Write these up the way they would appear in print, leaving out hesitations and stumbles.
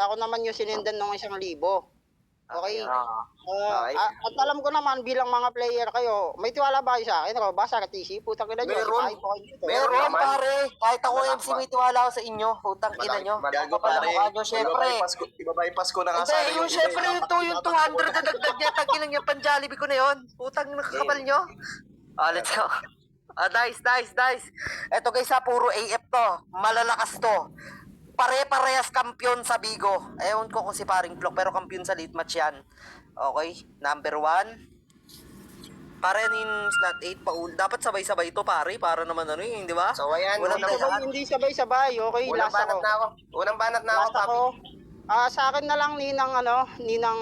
ako naman yung sinendan ng 1,000. Okay? Okay. At alam ko naman bilang mga player kayo, may tiwala ba kayo sa akin? Ro, basa ka TC, putang ina nyo. Meron. Sipahin po kayo dito. Meron Meron naman. pare, kahit ako Wala MC pa. may tiwala ako sa inyo. Putang ina nyo. Gago Kapal pare. ang mukha nyo, syempre. Ibabypass ko na nga Hindi, sana yung iba, syempre dapat yung 200 na dagdag niya, tagilang yung pan-Jollibee ko na yun. Putang nakakapal nyo. Let's go. Dice. Eto guys puro AF to. Malalakas to. Pare-parehas kampiyon sa Bigo. Ewan ko kung si paring Plok, pero kampiyon sa lead match yan. Okay, number 1. Pare in slot 8 pa dapat sabay-sabay to pare, para naman ano yun, di ba? So ayan, Walang Hindi sabay-sabay, okay? unang Last banat ako. na ako. Unang banat na ako, Last papi. ako. Sa akin na lang Ninang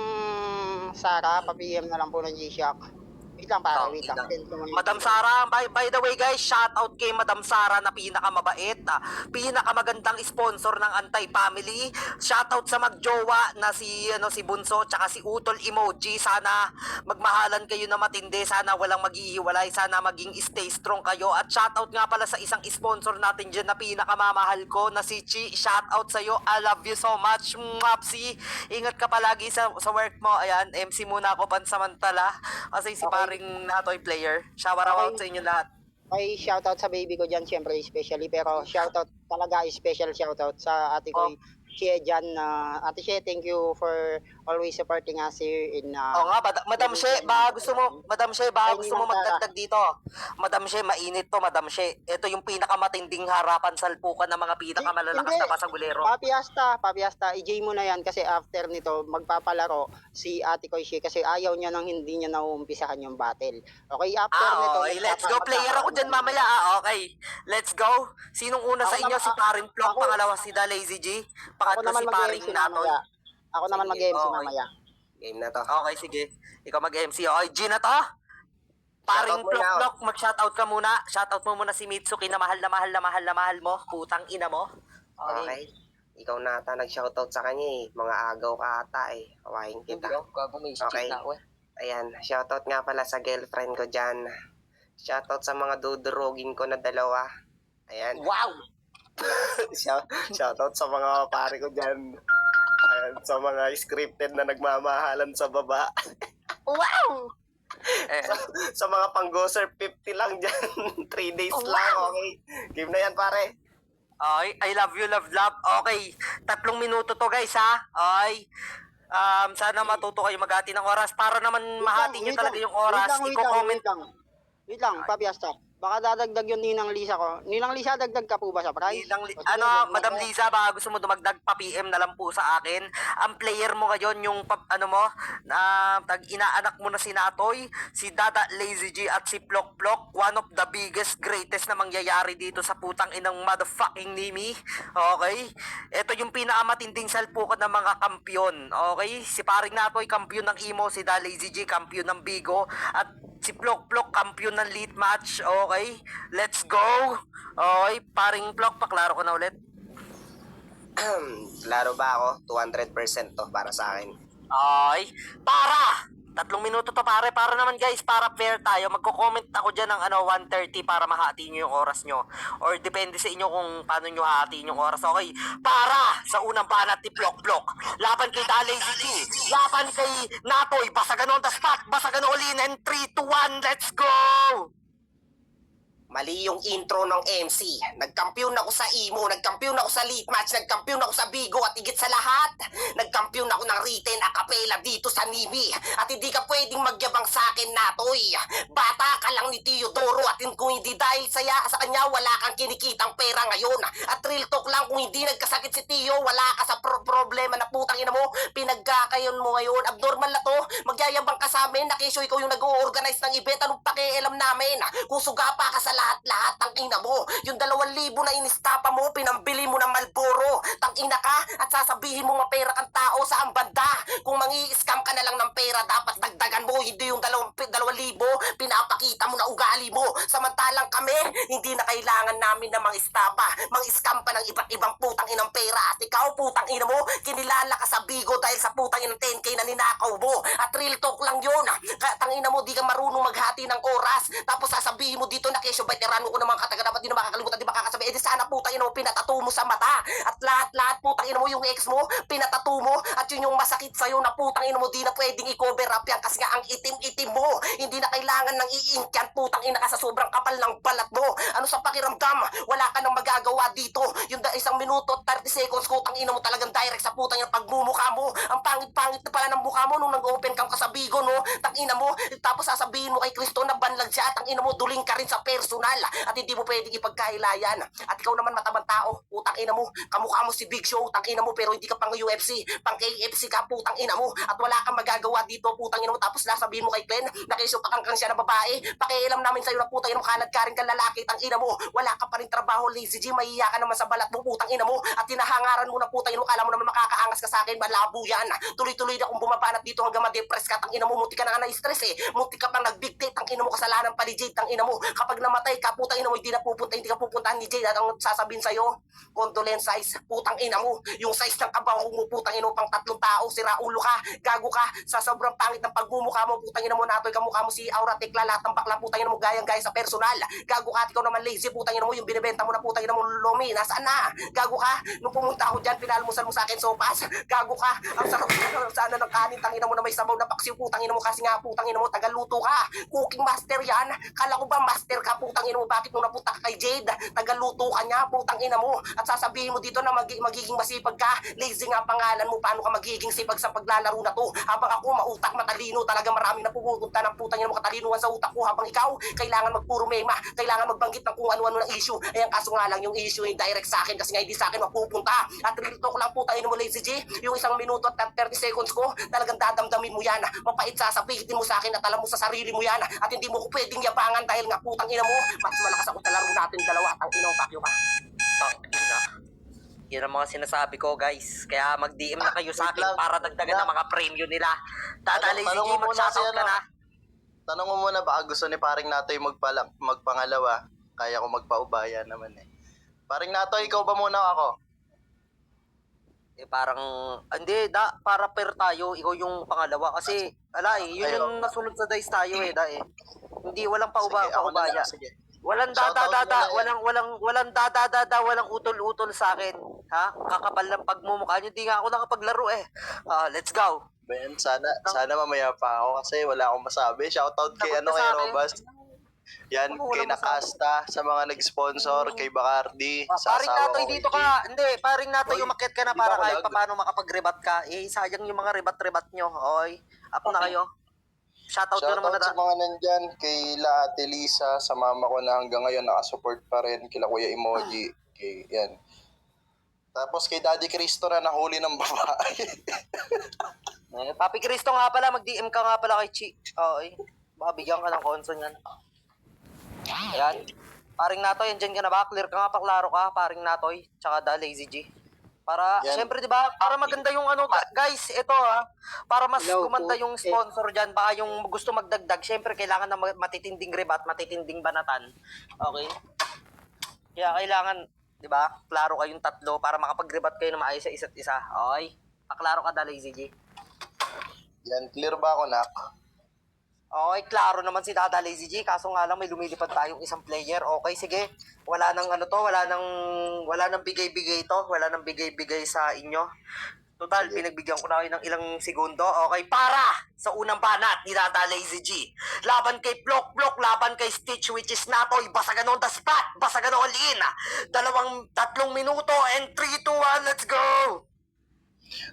Sara, pa-PM na lang po ng G-Shock. Wait lang pare, wait lang. Madam Sara, by the way guys, shout out kay Madam Sara na pinakamabait, pinakamagandang sponsor ng Anti-Family. Shout out sa magjowa na si Bunso tsaka si Utol Emoji. Sana magmahalan kayo na matindi, sana walang maghihiwalay, sana maging stay strong kayo. At shout out nga pala sa isang sponsor natin dyan na pinakamamahal ko na si Chi. Shout out sa iyo. I love you so much. Mapsi. Ingat ka palagi sa work mo. Ayan, MC muna ako pansamantala kasi si paring Natoy player. Shower out sa inyo lahat. Ay, shoutout sa baby ko dyan, syempre, especially. Pero shoutout talaga, special shoutout sa ate ko, Shea dyan. Ate Shea, thank you for always supporting us here in... Oo nga, Madam Shea, baka gusto mo magdagdag dito. Madam Shea, mainit to, Madam Shea. Ito yung pinakamatinding harapan salpukan ng mga pinakamalalakas na pasagulero. Papi Asta, i-J mo na yan kasi after nito, magpapalaro si ate ko Shea kasi ayaw niya nang hindi niya nauumpisahan yung battle. Okay, after nito... Okay, let's go. Player ako dyan mamaya. Okay, let's go. Sinong una sa inyo? Si Paring Plok, pangalawa si Da Lazy G, Ako pangatlo naman si Paring mag-MC Natoy. mamaya. Ako naman Sige, mag-MC okay. mamaya. Game na to. Okay, sige. Ikaw mag-MC. Okay, G na to. Paring Shoutout muna ako. Plok, mag-shoutout ka muna. Shoutout mo muna si Mitsuki na mahal mo. Putang ina mo. Okay. Ikaw na ata nag-shoutout sa kanya eh. Mga agaw ka ata eh. Kawain kita. Okay. Ayan, shoutout nga pala sa girlfriend ko dyan. Shoutout sa mga dudurogin ko na dalawa. Ayan. Wow! Shoutout sa mga pare ko dyan. Ayan, sa mga scripted na nagmamahalan sa baba. Wow! Sa mga pang-goser, 50 lang dyan. 3 days lang, okay? Game na yan, pare. Okay, I love you, love. Okay, 3 minuto to guys ha. Okay. Sana matuto kayo maghati ng oras para naman mahati nyo talaga yung oras. Iko-comment. Wait lang, Papi Asta. Baka dadagdag yung Ninang Lisa ko. Ninang Lisa, dagdag ka po ba sa price? Madam Liza, baka gusto mo dumagdag pa PM na lang po sa akin. Ang player mo ngayon, yung inaanak mo na si Natoy, si Dada Lazy G at si Plok Plok, one of the biggest, greatest na mangyayari dito sa putang inang motherfucking Nimi. Okay? Ito yung pinakamatinding salpukan ng mga kampiyon. Okay? Si paring Natoy, kampiyon ng Imo, si Dada Lazy G, kampiyon ng Bigo, at si Plok Plok, kampiyon ng lead match. Okay, let's go. Okay, paring Plok, paklaro ko na ulit. Laro ba ako? 200% to para sa akin. Okay, 3 minuto to pare, para naman guys, para fair tayo. Magko-comment ako dyan ng 1:30 para mahati nyo yung oras nyo. Or depende sa inyo kung paano nyo hahatiin yung oras. Okay, para sa unang banat ni Plok Plok, laban kay Dalay City, laban kay Natoy, basagan on the spot, basagan ulit, and 3, 2, 1, let's go! Mali yung intro ng MC. Nagkampiyon ako sa Imo, nagkampiyon ako sa League Match, nagkampiyon ako sa Bigo, at higit sa lahat, nagkampiyon ako ng written a cappella dito sa Nimi. At hindi ka pwedeng magyabang sa akin, Natoy. Bata ka lang ni Teodoro, at kung hindi dahil sa kanya, wala kang kinikitang pera ngayon. At real talk lang, kung hindi nagkasakit si Tio, wala ka sa problema na putang ina mo, pinagkakayon mo ngayon. Abnormal na to, magyayabang ka sa amin, na kesyo ikaw yung nag-o-organize ng event, anong pakialam namin? Kung sugapa ka sa lahat tang ina mo. Yung 2,000 na inistapa mo, pinambili mo ng Malboro. Tang ina ka, at sasabihin mo mapera kang tao sa ang banda. Kung mangi-scam ka na lang ng pera, dapat dagdagan mo, hindi yung 2,000, pinapakita mo na ugali mo. Samantalang kami, hindi na kailangan namin na mang-istapa. Mang-scam pa ng iba't ibang putang inang pera. At ikaw, putang ina mo, kinilala ka sa Bigo dahil sa putang ina 10K na ninakaw mo. At real talk lang yun. Tangina mo, di ka marunong maghati ng oras. Tapos sasabihin mo dito na kesyo veterano ko ng mga kataga dapat di na makakalimutan, di makakasabi. Eh di sana putang ina mo pinatato mo sa mata. At lahat putang ina mo yung ex mo, pinatato mo. At yun yung masakit sa'yo na putang ina mo, di na pwedeng i-cover up yan kasi nga ang itim-itim mo. Hindi na kailangan ng i-ink yan, putang ina ka sa sobrang kapal ng balat mo. Ano sa pakiramdam? Wala ka nang magagawa dito. Yung isang minuto at 30 seconds, putang ina mo talagang direct sa putang ina pagmumukha mo. Ang pangit-pangit na pala ng mukha mo nung nag-open kang kasabigo, no? Tangina mo, tapos sasabihin mo kay Kristo na banlag siya, tangina mo, duling ka rin sa personal. At hindi mo pwedeng ipagkailayan. At ikaw naman matabang tao, putang ina mo, kamukha mo si Big Show, tangina mo, pero hindi ka pang UFC, pang KFC ka, putang ina mo. At wala kang magagawa dito, putang ina mo. Tapos sasabihin mo kay Glenn, nakisupakang kang siya na babae. Pakialam namin sa'yo na putang ina mo, kanad ka rin kang lalaki, tangina mo. Wala ka pa rin trabaho, lazy G, mahiya ka naman sa balat mo, putang ina mo. At tinahangaran mo na putang ina mo, kala mo naman makakaangas ka sa akin, malabo yan. Tuloy-tuloy na kung bumabanat dito hanggang ma-depress ka, tangina mo, muti ka na nga na-stress eh. Muti ka pang nag-big date, tangina mo, kasalanan pa ni Jade, tangina mo. Kapag namatay ka, putang ina mo, hindi ka pupuntahan ni Jade. At ang sasabihin sa'yo, condolence size, putang ina mo. Yung size ng kabaho mo, putang ina mo, pang 3 tao, sira ulo ka, gago ka, sa sobrang pangit ng pagmumukha mo, putang ina mo, natoy ka mukha mo si Aura Tekla, lahat ng bakla, putang ina mo, gayang-gaya sa personal. Gago ka, at ikaw naman lazy, putang ina mo, yung binibenta mo na putang ina mo, Lomi, nasaan na? Gago ka, nung pumunta ako dyan, pinalmusan mo sa akin sopas, gago ka, ang sarap sana ng kanin, tangina mo na may sabaw na paksiw, putang ina mo, kasi nga, putang ina mo, tagaluto ka, cooking master yan, kala ko ba master ka, putang ina mo, bakit nung napunta ka kay Jade, tagaluto ka niya, putang ina mo, at sasabihin mo dito na magiging masipag ka, lazy nga pangalan mo, paano ka magiging sipag sa paglalaro na to, habang ako mautak, matalino, talaga marami na pupunta ng putang ina mo, katalinuhan sa utak ko, habang ikaw, kailangan magpuro mema, kailangan magbanggit ng kung ano-ano ng issue, ay ang kaso nga lang, yung issue ay direct sa akin, kasi nga hindi sa akin mapupunta, at real talk lang putang ina mo, lazy G, yung isang minuto at 30 seconds ko, talagang dadamdamin mo yan, mapait sasabihin mo sa akin at alam mo sa sarili mo yan, at hindi mo ko pwedeng yabangan dahil nga putang ina mo, mas malakas ako sa laro natin dalawa, ang ina mo, pakyo ka. Tangina. Yan ang mga sinasabi ko, guys. Kaya mag-DM na kayo sa wait akin lang. para dagdagan ng mga premium nila. Dadalay si Tanong G, mo muna mag-shoutout si ka ano. na. Tanong mo muna, baka gusto ni paring Natoy magpangalawa. Kaya ko magpaubaya naman eh. Paring Natoy, ikaw ba muna o ako? Eh parang, hindi, para pair tayo, ikaw yung pangalawa. Kasi, ala eh, yun yung nasunod sa dice tayo eh, Hindi, walang Sige, ako na paubaya. lang, sige. Walang Shoutout dadadada, mo na yan. walang dadadada, walang utol-utol sa akin. Ha? Kakapal ng pagmumukha nyo, di nga ako nakapaglaro eh. Let's go. Ben, sana mamaya pa ako kasi wala akong masabi. Shoutout kay Sagot ka kay sa akin. Robas. Yan, Ano, kay walang Nakasta, sa mga nag-sponsor, kay Bacardi, sa Paring asawa Natoy ko. dito ka. Hindi, paring Natoy Oy, umakyat ka na di ba para ako kahit lag? paano makapag-rebat ka. Eh, sayang yung mga rebat-rebat nyo. Oy, up na kayo. Shoutout ko naman Shoutout sa na. mga nandyan, kay La Ate Lisa, sa mama ko na hanggang ngayon nakasupport pa rin, kila Kuya Emoji, yan. Tapos kay Daddy Cristo na nahuli ng babae. Papi Cristo nga pala, mag-DM ka nga pala kay Chi. Oy, baka bigyan ka ng konso niyan. Ayan. Paring Natoy, andyan ka na ba? Clear ka nga, paklaro ka, paring Natoy, tsaka da Lazy G. Para, Yan. syempre, di ba, para maganda yung ano, guys, ito para mas Hello gumanda po. yung sponsor dyan, baka yung gusto magdagdag, syempre, kailangan na matitinding rebat, matitinding banatan. Okay? Kaya kailangan, di ba, klaro kayong tatlo para makapag-rebat kayo na maayos sa isa't isa. Okay? Paklaro ka da, Lazy G. Yan, clear ba ako, Nak? Okay, klaro naman si Dada Lazy G, kaso nga lang may lumilipad tayong isang player. Okay, sige. Wala nang ano to, wala nang bigay-bigay to, wala nang bigay-bigay sa inyo. Total, Sige. pinagbigyan ko na kayo ng ilang segundo. Okay, para sa unang banat ni Dada Lazy G. Laban kay Blok, laban kay Stitch, which is Natoy, basagan on the spot, basagan all in. 3 minuto, and 3, 2, 1, let's go!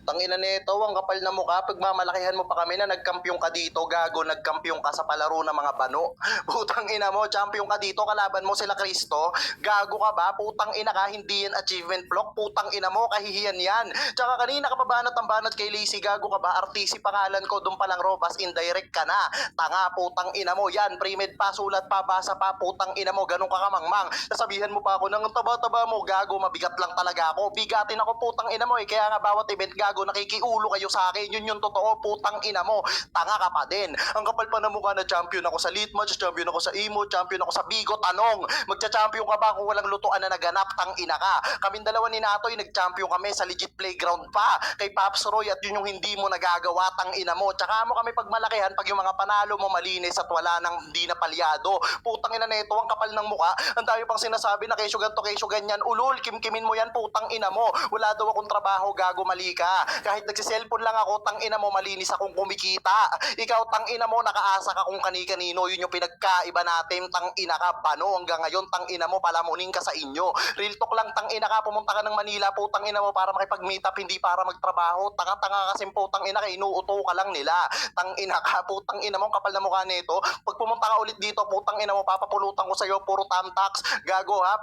Tangina nito, ang kapal na mukha, pagmamalakihan mo pa kami na nagkampiyon ka dito, gago, nagkampiyon ka sa palaro ng mga bano. Putang ina mo, champion ka dito, kalaban mo sila Kristo, gago ka ba? Putang ina ka, hindi yan achievement block, putang ina mo, kahihiyan yan. Tsaka kanina ka pa banat ang banat kay Lazy, gago ka ba? RTC pangalan ko, doon palang Robas, indirect ka na. Tanga, putang ina mo, yan, pre-med pa, sulat pa, basa pa, putang ina mo, ganun ka kamangmang. Sasabihan mo pa ako ng taba-taba mo, gago, mabigat lang talaga ako. Bigatin ako, putang ina mo, kaya nga bawat event content, gago, nakikiulo kayo sa akin. Yun yung totoo, putang ina mo. Tanga ka pa din. Ang kapal pa ng mukha na champion ako sa Elite Match, champion ako sa Imo, champion ako sa Bigo. Tanong, magcha-champion ka ba kung walang lutuan na naganap? Tang ina ka. Kaming dalawa ni Natoy, nag-champion kami sa legit playground pa. Kay Pops Roy, at yun yung hindi mo nagagawa, tang ina mo. Tsaka mo kami pagmalakihan pag yung mga panalo mo malinis at wala nang hindi na palyado. Putang ina nito, ang kapal ng mukha. Ang dami pang sinasabi na kesyo ganto, kesyo ganyan. Ulol, kimkimin mo yan, putang ina mo. Wala daw akong trabaho, gago, mali ka. Kahit nagsiselfon lang ako, tang ina mo, malinis akong kumikita. Ikaw, tang ina mo, nakaasa ka kung kani-kanino. Yun yung pinagkaiba natin, tang ina ka, bano. Hanggang ngayon, tang ina mo, palamunin ka sa inyo. Real talk lang, tang ina ka, pumunta ka ng Manila, putang ina mo, para makipag-meet up, hindi para magtrabaho. Tanga-tanga kasi, putang ina ka, inuuto ka lang nila. Tang ina ka, putang ina mo, kapal na mukha nito. Pag pumunta ka ulit dito, putang ina mo, papapulutan ko sa'yo, puro tamtax. Gago ha,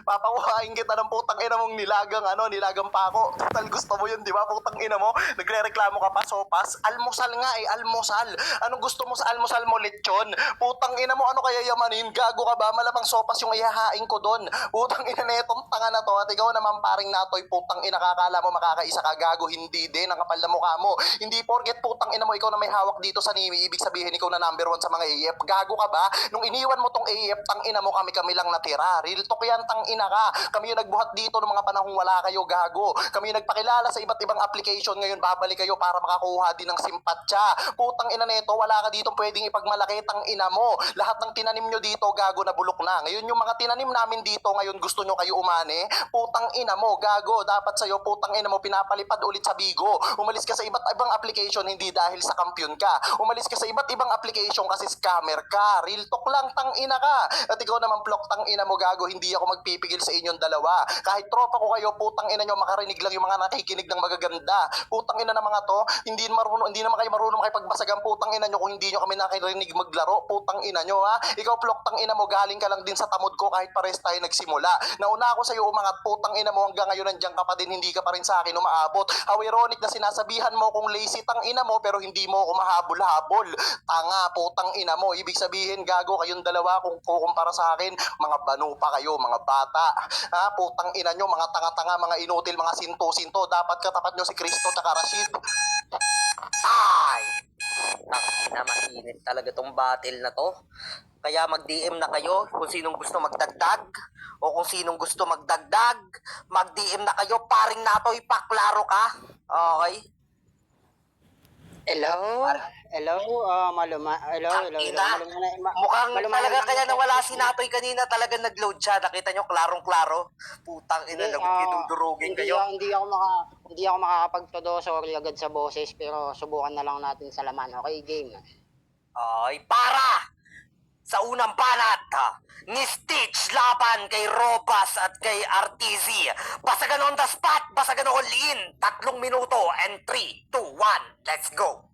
papakuhain kita ng putang ina mong nilagang pako. Total gusto mo yun, di ba? Putang ina mo, nagre-reklamo ka pa, sopas. Almusal nga almusal. Anong gusto mo sa almusal mo, lechon? Putang ina mo, ano kaya yamanin? Gago ka ba? Malamang sopas yung ihahain ko doon. Putang ina na itong tanga na to. At ikaw naman paring Natoy, putang ina, kakala mo makakaisa ka, gago, hindi din. Ang kapal na mukha mo. Hindi porket putang ina mo, ikaw na may hawak dito sa Nimi, ibig sabihin ikaw na number 1 sa mga AF. Gago ka ba? Nung iniwan mo tong AF, tang ina mo, kami lang natira. Real talk yan, tang ina ka. Kami yung nagbuhat dito ng mga panahong wala kayo, gago. Kami yung nagpakilala sa iba't ibang application, ngayon babalik kayo para makakuha din ng simpatsya. Putang ina nito, wala ka dito pwedeng ipagmalaki, tang ina mo. Lahat ng tinanim nyo dito, gago, na bulok na. Ngayon yung mga tinanim namin dito, ngayon gusto nyo kayo umani. Putang ina mo, gago, dapat sa'yo, putang ina mo, pinapalipad ulit sa Bigo. Umalis ka sa iba't ibang application, hindi dahil sa kampiyon ka. Umalis ka sa iba't ibang application kasi scammer ka. Real talk lang, tang ina ka. At ikaw naman, Plok, tang ina mo, gago, hindi ako magpipigil sa inyong dalawa. Kahit tropa ko kayo, putang ina nyo, makarinig lang yung mga nakikinig ng magaganda. Putang ina na mga to, hindi naman kayo marunong makipagbasagan, putang ina nyo, kung hindi nyo kami nakirinig maglaro, putang ina nyo ha. Ikaw, Plok, tang ina mo, galing ka lang din sa tamod ko kahit pares tayo nagsimula. Nauna ako sa'yo umangat, putang ina mo, hanggang ngayon nandiyan ka pa din, hindi ka pa rin sa akin umaabot. How ironic na sinasabihan mo kung lazy, tang ina mo, pero hindi mo ako mahabol-habol. Tanga, putang ina mo, ibig sabihin, gago, kayong dalawa kung kukumpara sa akin, mga banu pa kayo, mga bata. Ha, putang ina nyo, mga tanga-tanga, mga inutil, mga sinto-sinto. Dapat katapat nyo si Cristo tsaka Rashid. Ay! Na mainit talaga tong battle na to. Kaya mag-DM na kayo kung sinong gusto magdagdag o kung sinong gusto magdagdag. Mag-DM na kayo, paring Natoy, paklaro ka. Okay? Hello? Hello? Hello? Ina, mukhang talaga kaya nawala si Natoy kanina, talaga nag-load siya. Nakita nyo, klarong-klaro. Putang ina, nagkidudurugin kayo. Hindi ako makakapagtodo, sorry agad sa boses, pero subukan na lang natin sa laman. Okay, game. Ay, para sa unang banat ni Stitch laban kay Robas at kay RTZ. Basagan on the spot, basagan all in. 3 minuto and 3, 2, 1, let's go.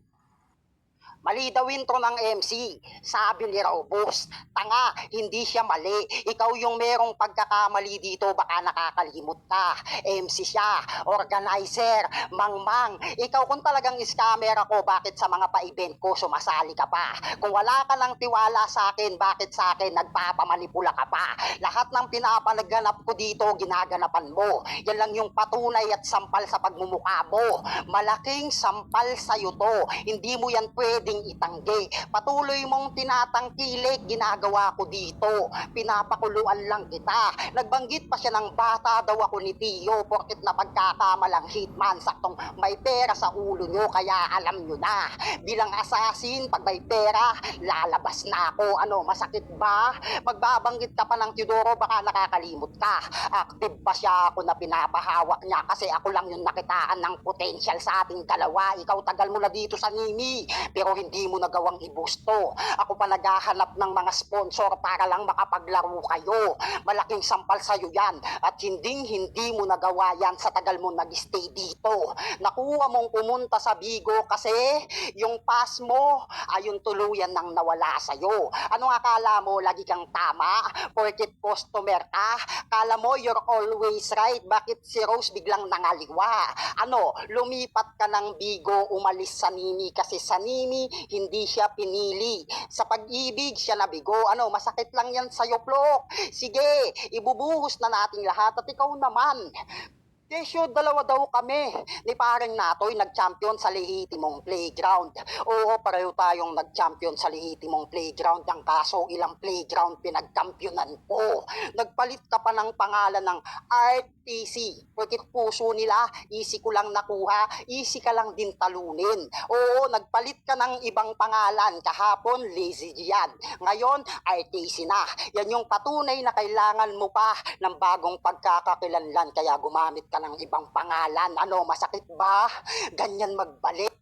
Mali daw intro ng MC. Sabi ni Robos, tanga, hindi siya mali. Ikaw yung merong pagkakamali dito, baka nakakalimot ka. MC siya, organizer, mangmang. Ikaw kung talagang scammer ako, bakit sa mga pa-event ko sumasali ka pa? Kung wala ka ng tiwala sa akin, bakit sa akin nagpapamanipula ka pa? Lahat ng pinapanaganap ko dito, ginaganapan mo. Yan lang yung patunay at sampal sa pagmumukha mo. Malaking sampal sa'yo to. Hindi mo yan pwedeng itanggi. Patuloy mong tinatangkilik, ginagawa ko dito. Pinapakuluan lang kita. Nagbanggit pa siya ng bata daw ako ni Tio, porkit na pagkakamalang hitman, saktong may pera sa ulo nyo, kaya alam nyo na. Bilang assassin, pag may pera, lalabas na ako. Ano, masakit ba? Magbabanggit ka pa ng Teodoro, baka nakakalimot ka. Active pa siya ako na pinapahawak niya kasi ako lang yung nakitaan ng potential sa ating dalawa. Ikaw tagal mo na dito sa Nimi, pero hindi mo nagawang ibusto. Ako pa naghahanap ng mga sponsor para lang makapaglaro kayo. Malaking sampal sa'yo yan at hindi mo nagawa yan sa tagal mo nag-stay dito. Nakuha mong pumunta sa Bigo kasi yung pass mo ay yung tuluyan nang nawala sa'yo. Ano akala mo, lagi kang tama? Porkit customer ka? Kala mo you're always right? Bakit si Rose biglang nangaliwa? Ano, lumipat ka ng Bigo, umalis sa Nimi kasi sa Nimi hindi siya pinili. Sa pag-ibig siya nabigo. Ano, masakit lang yan sa'yo, Plok. Sige, ibubuhos na natin lahat at ikaw naman. Desyo, dalawa daw kami. Ni parang Natoy nag-champion sa lehitimong playground. Oo, pareho tayong nag-champion sa lehitimong playground. Ang kaso, ilang playground pinagkampyonan ko. Nagpalit ka pa ng pangalan ng RTC. Porkit puso nila, easy ko lang nakuha, easy ka lang din talunin. Oo, nagpalit ka ng ibang pangalan. Kahapon, Lazy G yan. Ngayon, RTC na. Yan yung patunay na kailangan mo pa ng bagong pagkakakilanlan. Kaya gumamit ka ng ibang pangalan. Ano, masakit ba? Ganyan magbalik.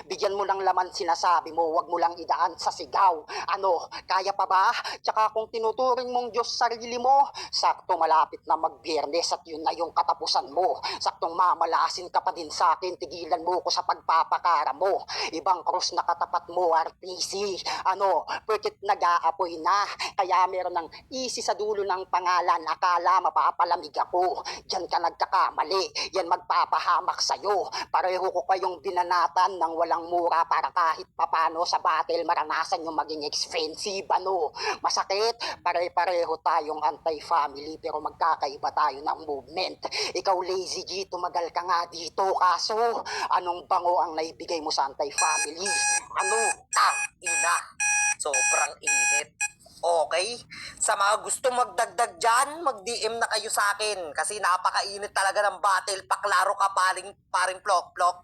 Bigyan mo ng laman sinasabi mo, wag mo lang idaan sa sigaw. Ano, kaya pa ba? Tsaka kung tinuturing mong Diyos sarili mo, sakto malapit na mag-Biyernes at yun na yung katapusan mo. Saktong mamalasin ka pa din sa akin, tigilan mo ko sa pagpapakara mo. Ibang krus na katapat mo, RTC. Ano, perkit nag-aapoy na, kaya meron ng easy sa dulo ng pangalan, akala mapapalamig ako. Diyan ka nagkakamali, yan magpapahamak sa'yo. Pareho ko kayong binanatan ng walang mura para kahit papano sa battle maranasan yung maging expensive. Ano, masakit, pare-pareho tayong anti-family pero magkakaiba tayo ng movement. Ikaw Lazy G, tumagal ka nga dito, kaso anong bango ang naibigay mo sa anti-family? Ano? Ina, sobrang init. Okay? Sa mga gusto magdagdag dyan, mag-DM na kayo sa akin. Kasi napakainit talaga ng battle. Paklaro ka, paring plok-plok.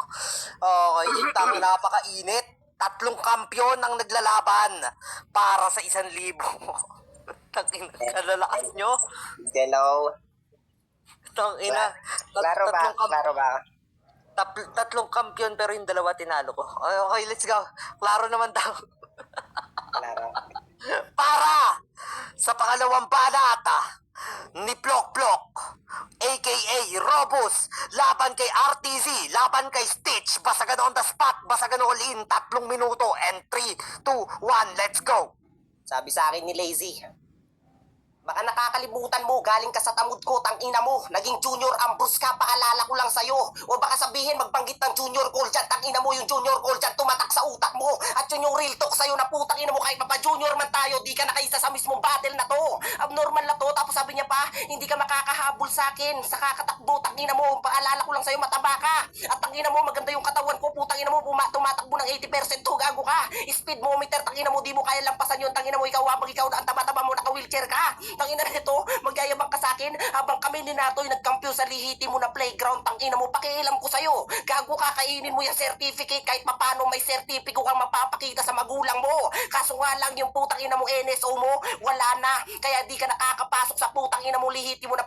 Okay, napakainit. 3 kampyon ang naglalaban para sa 1,000. Tangina, kalalakas nyo. Hello? Tangina. Klaro ba? Klaro ba? 3 kampyon pero yung 2 tinalo ko. Okay, let's go. Klaro naman daw. Klaro. Para sa pangalawang banata ni Plok Plok aka Robus laban kay RTZ, laban kay Stitch, basagan on the spot, basagan all in, 3 minuto and 3, 2, 1, let's go. Sabi sa akin ni Lazy, baka nakakalimutan mo, galing ka sa tamod ko, tangina mo, naging Junior Ambrose ka, paalala ko lang sa'yo. O baka sabihin, magbanggit ng Junior Cole dyan, tangina mo yung Junior Cole dyan, tumatak sa utak mo. At yun yung real talk sa'yo na putang ina mo, kahit mapa-junior man tayo, di ka nakaisa sa mismong battle na to. Abnormal na to, tapos sabi niya pa, hindi ka makakahabol sa akin, sa kakatakbo, tangina mo, paalala ko lang sa'yo, mataba ka. At tangina mo, maganda yung katawan ko, putang ina mo, tumatakbo ng 80% to, gago ka. Speedometer, tangina mo, di mo kaya lampasan yun, tangina mo, ikaw habang ikaw na ang taba-taba mo, naka-wheelchair ka. Tangina nito, magyayabang ka sa akin habang kami ni Natoy nagkampyo sa lihiti mo na playground. Tangina mo, pakialam ko sa'yo. Gago ka, kainin mo yung certificate kahit mapano may certificate kang mapapakita sa magulang mo. Kaso nga lang yung putang ina mo NSO mo, wala na. Kaya di ka nakakapasok sa putang ina mo lihiti mo na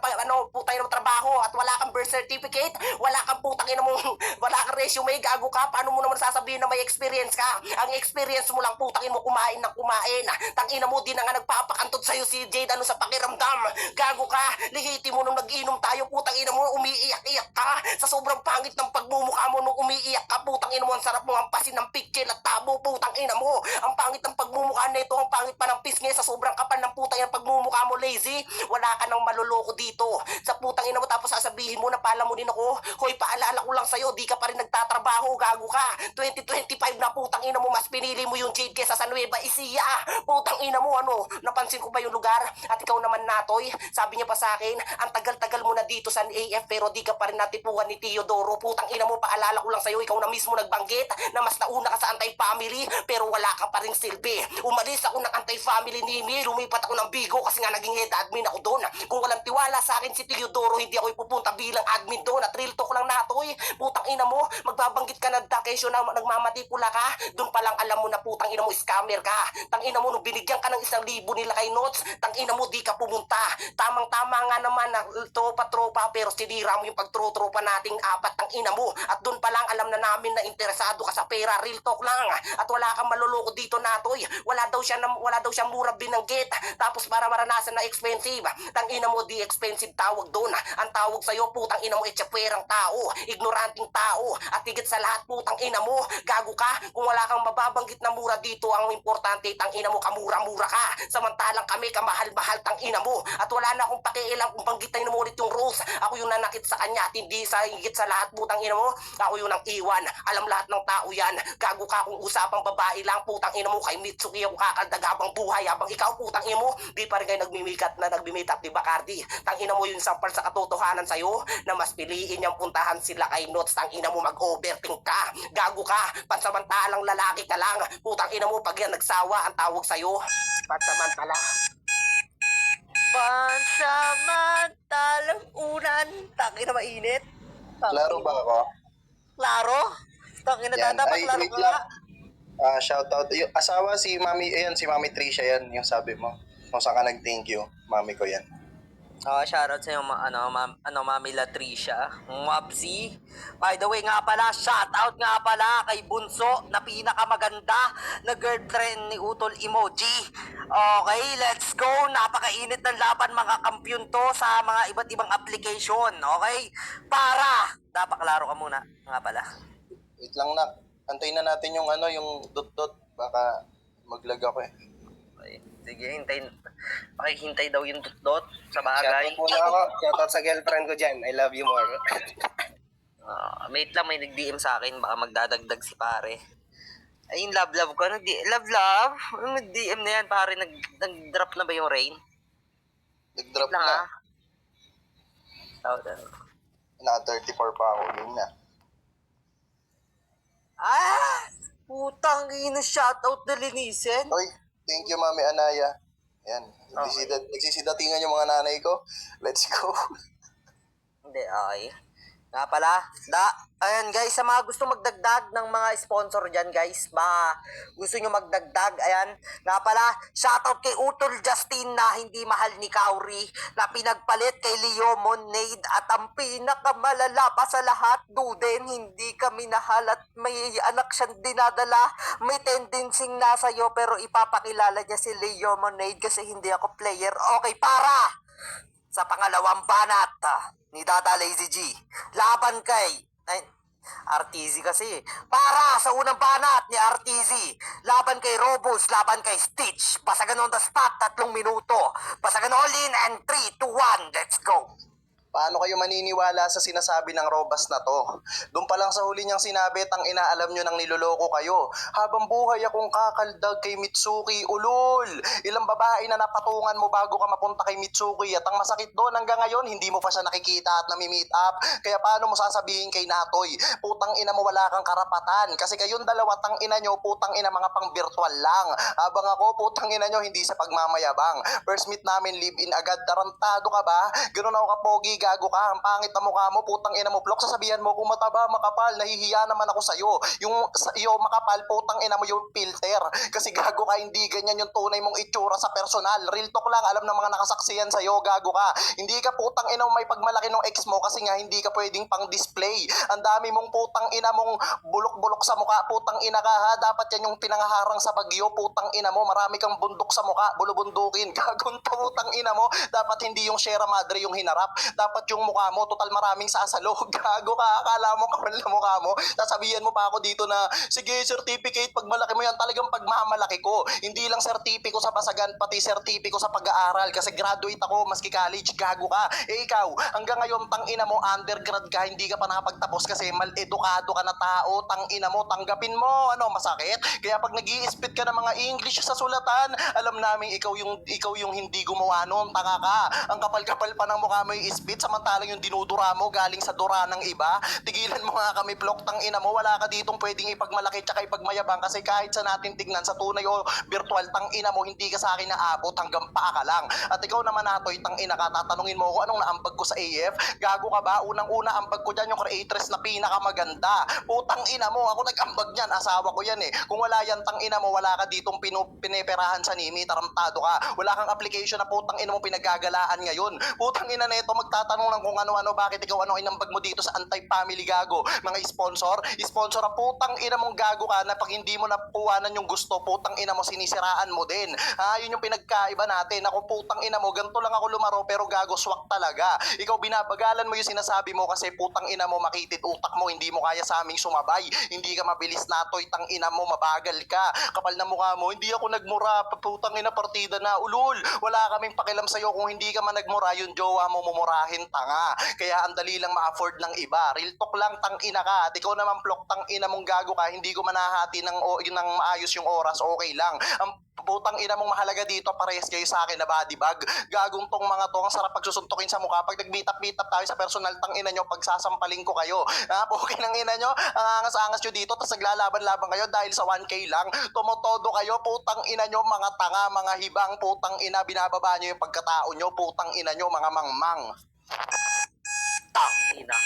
putang ina mo trabaho at wala kang birth certificate, wala kang putang ina mo, wala kang resume, gago ka. Paano mo naman sasabihin na may experience ka? Ang experience mo lang putang ina mo kumain ng kumain. Tangina mo, di na nga nagpapakantod sa'yo si Jade ano sa pakiramdam. Gago ka, lihiti mo nung nag-inom tayo, putang ina mo, umiiyak-iyak ka. Sa sobrang pangit ng pagmumukha mo nung umiiyak ka, putang ina mo, ang sarap mo hampasin ng pikil at tabo, putang ina mo. Ang pangit ng pagmumukha nito, ang pangit pa ng pisngi, sa sobrang kapal ng putang ina pagmumukha mo, Lazy. Wala ka nang maluloko dito. Sa putang ina mo, tapos sasabihin mo na pala mo din ako, hoy, paalala ko lang sa'yo, di ka pa rin nagtatrabaho, gago ka. 2025 na putang ina mo, mas pinili mo yung Jade kesa sa Nueva Ecija. Putang ina mo, ano, napansin ko ba yung lugar? At ikaw naman Natoy, sabi niya pa sa akin, ang tagal-tagal mo na dito sa AF pero di ka pa rin natipuan ni Teodoro. Putang ina mo, paalala ko lang sa'yo, ikaw na mismo nagbanggit na mas nauna ka sa anti-family pero wala ka pa rin silbi. Umalis ako ng anti-family ni Emi, lumipat ako ng Bigo kasi nga naging head admin ako doon. Kung walang tiwala sa akin si Teodoro, hindi ako ipupunta bilang admin doon. At real talk lang Natoy, putang ina mo, magbabanggit ka ng dakesyo na nagmamatipula ka, doon pa lang alam mo na putang ina mo, scammer ka. Tang ina mo, nung binigyan ka ng 1,000 nila kay Notes, tang ina mo, di ka pumunta. Tamang-tama nga naman na tropa-tropa pero sinira mo yung pagtro-tropa nating 4, tang ina mo. At doon pa lang alam na namin na interesado ka sa pera, real talk lang. At wala kang maluloko dito Natoy. Wala daw siya mura binanggit. Tapos para maranasan na expensive. Tang ina mo, di expensive tawag doon. Ang tawag sa'yo, putang ina mo, etsaperang tao, ignoranting tao. At higit sa lahat, putang ina mo, gago ka. Kung wala kang mababanggit na mura dito, ang importante, tang ina mo, kamura-mura ka. Samantalang kami, kamahal-mahal, tang ina mo. At wala na akong pakialam kung banggitin mo ulit yung Rose. Ako yung nanakit sa kanya at hindi sa higit sa lahat, putang ina mo, ako yung nang iwan. Alam lahat ng tao yan. Gago ka kung usapang babae lang, putang ina mo, kay Mitsuki ako kakaldag habang buhay. Habang ikaw, putang ina mo, di pa rin kayo nagmi-meet up ni Bacardi. Tang ina mo yung sampal sa katotohanan sa'yo na mas piliin niyang puntahan sila kay Notes. Tang ina mo, mag-overthink ka. Gago ka, pansamantalang lalaki ka lang. Putang ina mo, pag yan nagsawa, ang tawag sa'yo, pansamantala. Pansamantalang unan. Tangina mainit. Klaro ba ako? Klaro? Tangina Yan. dapat Ay, klaro wait ka lang. nga. Shoutout. Yung asawa si Mami, ayan, si Mami Trisha yan, yung sabi mo. Kung saan ka nag-thank you, Mami ko yan. Shoutout sa iyo, Mami Latricia, Mabsi. By the way nga pala, shoutout nga pala kay Bunso na pinakamaganda na girlfriend ni Utol Emoji. Okay, let's go. Napakainit ng laban mga kampiyon to sa mga iba't ibang application. Okay? Dapat klaro ka muna nga pala. Wait lang, nak. Antayin na natin yung yung dot-dot. Baka maglag ako eh. Okay, sige, pakihintay daw yung dot sa bagay. Shoutout muna ako. Shoutout sa girlfriend ko dyan. I love you more. Mate lang, may nag-DM sa akin, baka magdadagdag si pare. Ay, yung love ko, love? Nag-DM na yan, pare, nag-drop na ba yung rain? Nag-drop Lang na. Naka 34 pa ako. Yun na. Putang ina, shoutout na linisin. Oy, thank you, Mami Anaya. Yan. Okay. Nagsisidatingan yung mga nanay ko. Let's go. Hindi, okay. Nga pala, ayan guys, sa mga gusto magdagdag ng mga sponsor dyan guys, gusto nyo magdagdag, ayan, nga pala, shoutout kay Utol Justin na hindi mahal ni Kauri, na pinagpalit kay Leo Monade, at ang pinakamalala pa sa lahat, Duden, hindi ka minahal at may anak siyang dinadala, may tendency na sa'yo, pero ipapakilala niya si Leo Monade kasi hindi ako player. Okay, para! Sa pangalawang banat ni Dada Lazy G, laban kay RTZ kasi. Para sa unang banat ni RTZ, laban kay Robus, laban kay Stitch. Basagan on the spot, 3 minuto. Basagan all in and 3, 2, 1, let's go. Paano kayo maniniwala sa sinasabi ng Robas na to? Doon pa lang sa huli niyang sinabi, tang inaalam nyo nang niloloko kayo. Habang buhay akong kakaldag kay Mitsuki, ulol! Ilang babae na napatungan mo bago ka mapunta kay Mitsuki, at ang masakit doon hanggang ngayon, hindi mo pa siya nakikita at nami-meet up. Kaya paano mo sasabihin kay Natoy, putang ina mo wala kang karapatan. Kasi kayong dalawa, tang ina nyo, putang ina mga pang virtual lang. Habang ako, putang ina nyo, hindi sa pagmamayabang. First meet namin, live-in agad, tarantado ka ba? Ganun ako kapogi, gago ka, ang pangit na mukha mo, putang ina mo, Plok, sasabihan mo kung mataba, makapal, nahihiya naman ako sa'yo. Yung iyo makapal, putang ina mo yung filter. Kasi gago ka, hindi ganyan yung tunay mong itsura sa personal. Real talk lang, alam ng mga nakasaksiyan sa'yo, gago ka. Hindi ka putang ina mo may pagmalaki ng ex mo kasi nga hindi ka pwedeng pang display. Ang dami mong putang ina mong bulok-bulok sa mukha, putang ina ka ha, dapat yan yung pinangaharang sa bagyo, putang ina mo, marami kang bundok sa mukha, bulubundukin, gagong putang ina mo, dapat hindi yung Sierra Madre yung hinarap, dapat yung mukha mo, total maraming sasalo, gago ka, akala mo kapal na mukha mo, sasabihan mo pa ako dito na, sige, certificate, pag malaki mo yan, talagang pagmamalaki ko, hindi lang sertipiko sa basagan, pati sertipiko sa pag-aaral, kasi graduate ako, maski college, gago ka, ikaw, hanggang ngayon, tang ina mo, undergrad ka, hindi ka pa nakapagtapos kasi mal-edukado ka na tao, tang ina mo, tanggapin mo, masakit, kaya pag nag-i-spit ka ng mga English sa sulatan, alam namin ikaw yung hindi gumawa noon, taka ka, ang kapal-kapal pa ng mukha mo yung spit, samantalang yung dinudura mo galing sa dura ng iba. Tigilan mo nga kami, Plok, tang ina mo, wala ka ditong pwedeng ipagmalaki tsaka ipagmayabang kasi kahit sa natin tignan sa tunay o virtual, tang ina mo, hindi ka sa akin naabot, hanggang paa ka lang. At ikaw naman, Natoy, tang ina ka, tatanungin mo ako anong naambag ko sa AF, gago ka ba? Unang-una ambag ko dyan yung creatress na pinakamaganda, putang ina mo, ako nag-ambag niyan, asawa ko yan eh. Kung wala yan, tang ina mo, wala ka ditong pineperahan sa Nimi, tarantado ka, wala kang application na putang ina mo pinagagalaan ngayon, putang ina neto, magtatanong ng kung ano-ano, bakit ikaw ano inambag mo dito sa anti-family gago. Mga sponsor, sponsor na putang ina mong gago ka na pag hindi mo napuwanan yung gusto, putang ina mo sinisiraan mo din. Ha, yun yung pinagkaiba natin. Ako putang ina mo, ganito lang ako lumaro pero gago swak talaga. Ikaw binabagalan mo yung sinasabi mo kasi putang ina mo makitid utak mo, hindi mo kaya sa aming sumabay. Hindi ka mabilis natoy, tang ina mo, mabagal ka. Kapal na mukha mo, hindi ako nagmura, putang ina partida na ulol. Wala kaming pakialam sa'yo kung hindi ka man nagmura, yung jowa mo mumurahin tanga. Kaya ang dali lang ma-afford ng iba. Real talk lang, tang ina ka. At ikaw naman plok, tang ina mong gago ka, hindi ko manahati ng maayos yung oras, okay lang. Ang putang ina mong mahalaga dito, parehas kayo sa akin na body bag. Gagong tong mga to, ang sarap pagsusuntukin sa mukha. Pag nag-meet up tayo sa personal, tang ina nyo, pagsasampaling ko kayo. Ha, okay ng ina nyo, ang angas-angas nyo dito, tapos naglalaban-laban kayo dahil sa 1K lang. Tumotodo kayo, putang ina nyo, mga tanga, mga hibang, putang ina, binababa nyo yung pagkatao nyo, putang ina nyo, mga mangmang. Tangina.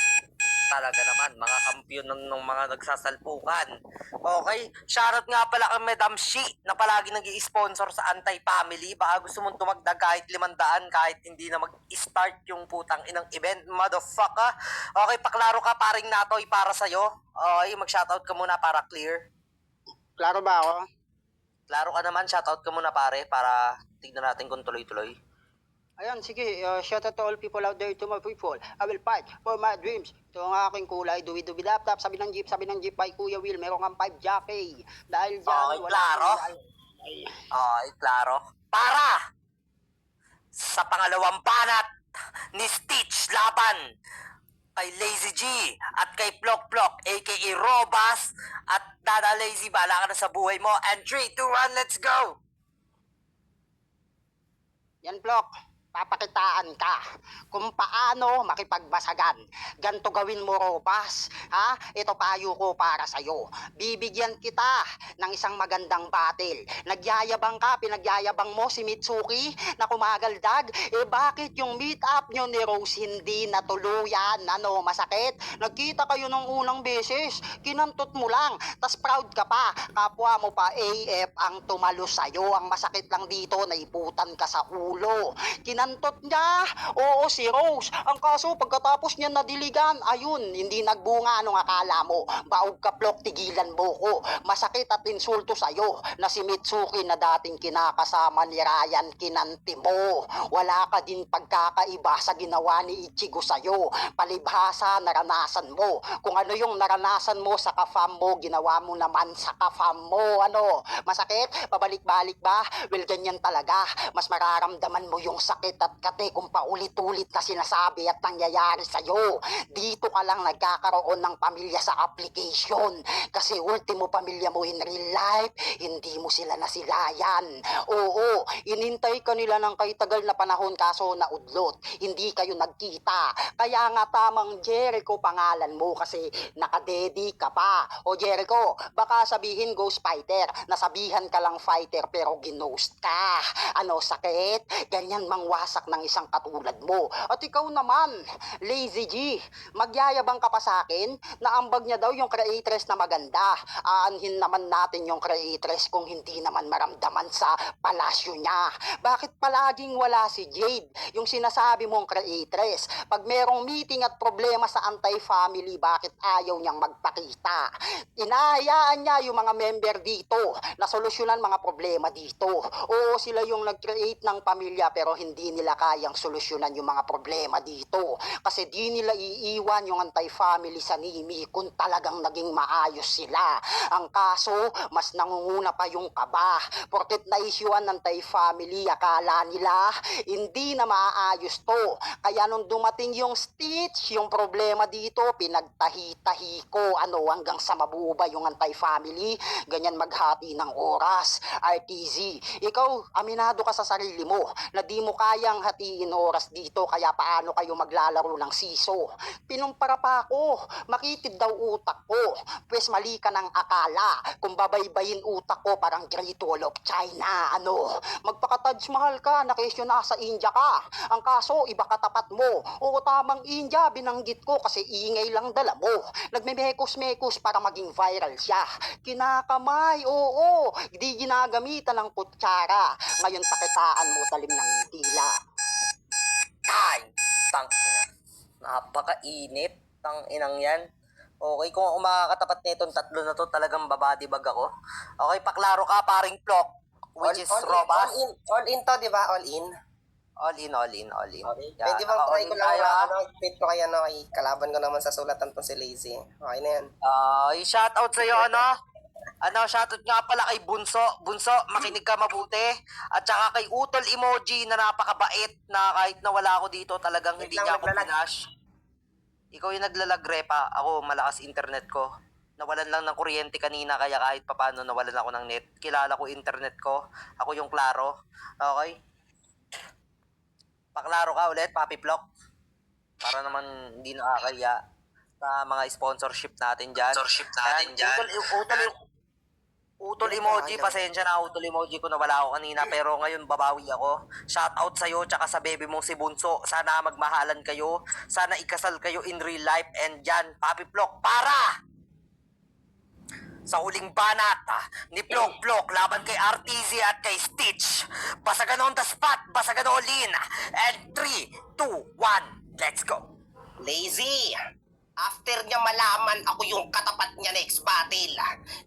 Talaga naman, mga kampiyon ng mga nagsasalpukan. Okay, shoutout nga pala kay Madam Shi na palagi nag-i-sponsor sa Anti-Family. Baka gusto mong tumagdag kahit 500 kahit hindi na mag-start yung putang inang event, motherfucker. Okay, paklaro ka paring Natoy para sa'yo. Okay, mag-shoutout ka muna para clear. Klaro ba ako? Klaro ka naman, shoutout ka muna pare para tignan natin kung tuloy-tuloy. Ayun, sige, shout out to all people out there, to my people. I will fight for my dreams. Ito ang aking kulay, duwi-duwi laptop, sabi ng jeep by Kuya Will, meron kang 5 jockey. Dahil dyan, Okay, klaro? Okay, klaro. Para sa pangalawang banat ni Stitch laban kay Lazy G at kay Plok Plok aka Robas at Dada Lazy, bala ka na sa buhay mo. And 3, 2, 1, let's go! Yan, Plok. Papakitaan ka kung paano makipagbasagan. Ganto gawin mo, Robas. Ha? Ito payo ko para sa'yo. Bibigyan kita ng isang magandang battle. Nagyayabang ka, pinagyayabang mo si Mitsuki na kumagaldag. Eh bakit yung meet up nyo ni Rose hindi natuluyan? Ano, masakit? Nagkita kayo nung unang beses. Kinantot mo lang. Tas proud ka pa. Kapwa mo pa AF ang tumalo sa'yo. Ang masakit lang dito, naiputan ka sa ulo. Kinantot niya. Oo, si Rose. Ang kaso, pagkatapos niya nadiligan, ayun, hindi nagbunga. Anong akala mo? Baog ka, Plok, tigilan mo ko. Masakit at insulto sa'yo na si Mitsuki na dating kinakasama ni Ryan, kinanti mo. Wala ka din pagkakaiba sa ginawa ni Ichigo sa'yo. Palibhasa, naranasan mo. Kung ano yung naranasan mo sa kafam mo, ginawa mo naman sa kafam mo. Ano? Masakit? Pabalik-balik ba? Well, ganyan talaga. Mas mararamdaman mo yung sakit at kate kung paulit-ulit na sinasabi at nangyayari sa'yo. Dito ka lang nagkakaroon ng pamilya sa application. Kasi ultimo pamilya mo in real life, hindi mo sila nasilayan. Oo, inintay ka nila ng kay tagal na panahon kaso naudlot. Hindi kayo nagkita. Kaya nga tamang Jericho pangalan mo kasi nakadedi ka pa. O Jericho, baka sabihin ghost fighter. Nasabihan ka lang fighter pero ginost ka. Ano, sakit? Ganyan mangwasak ng isang katulad mo. At ikaw naman, Lazy G, magyayabang ka pa sa akin na ambag niya daw yung creatress na maganda. Aanhin naman natin yung creatress kung hindi naman maramdaman sa palasyo niya. Bakit palaging wala si Jade, yung sinasabi mong creatress? Pag merong meeting at problema sa anti-family, bakit ayaw niyang magpakita? Inahayaan niya yung mga member dito na solusyonan mga problema dito. Oo, sila yung nag-create ng pamilya pero hindi nila kayang solusyonan yung mga problema dito. Kasi di nila iiwan yung anti-family sa Nimi kung talagang naging maayos sila. Ang kaso, mas nangunguna pa yung kaba. Porket na-issuean ng anti-family, akala nila hindi na maaayos to. Kaya nung dumating yung Stitch, yung problema dito, pinagtahi-tahi ko. Ano, hanggang sa mabuo ba yung anti-family? Ganyan maghati ng oras. RTZ, ikaw, aminado ka sa sarili mo na di mo kayang hatiin oras dito, kaya paano kayo maglalaro ng siso? Pinumpara pa ako, makitid daw utak ko. Pwes mali ka ng akala, kung babaybayin utak ko parang Great Wall of China. Ano, magpaka-Taj Mahal ka, nakesyo na sa India ka. Ang kaso, iba katapat mo. Oo, tamang India, binanggit ko kasi ingay lang dala mo. Nagmemekos-mekos para maging viral siya. Kinakamay, oo, di ginagamitan ng kutsara. Ngayon pakitaan mo talim ng tila. Time! Tangina. Napakainit. Tang inang yan. Okay, kung ako makakatapat nitong tatlo na to, talagang babadibag ako. Okay, paklaro ka, paring Plok. Which is Robas. All in to, di ba? All in. All in, all in, all in. Okay. Yan, Pwede bang naka-all try in ko lang tayo, ha? fit ko kaya no, kalaban ko naman sa sulatan tong si Lazy. Okay na yan. Shoutout sa'yo, shoutout nga pala kay Bunso. Bunso, makinig ka mabuti. At saka kay Utol Emoji na napakabait na kahit nawala ako dito talagang hindi Wait lang, niya ako naglalag. pinash. Ikaw yung naglalagre pa. Ako, malakas internet ko. Nawalan lang ng kuryente kanina kaya kahit papano nawalan ako ng net. Kilala ko internet ko. Ako yung klaro. Okay? Paklaro ka ulit, Papi Plok. Para naman hindi nakakaya sa mga sponsorship natin dyan. Utol emoji, pasensya na utol emoji ko na wala ako kanina pero ngayon babawi ako. Shout out sa'yo tsaka sa baby mong si Bunso. Sana magmahalan kayo. Sana ikasal kayo in real life and dyan, Papi Plok, para! Sa huling banat ni Plok Plok laban kay RTZ at kay Stitch. Basagan on the spot, basagan all in. And 3, 2, 1, let's go. Lazy! After niya malaman ako yung katapat niya next battle,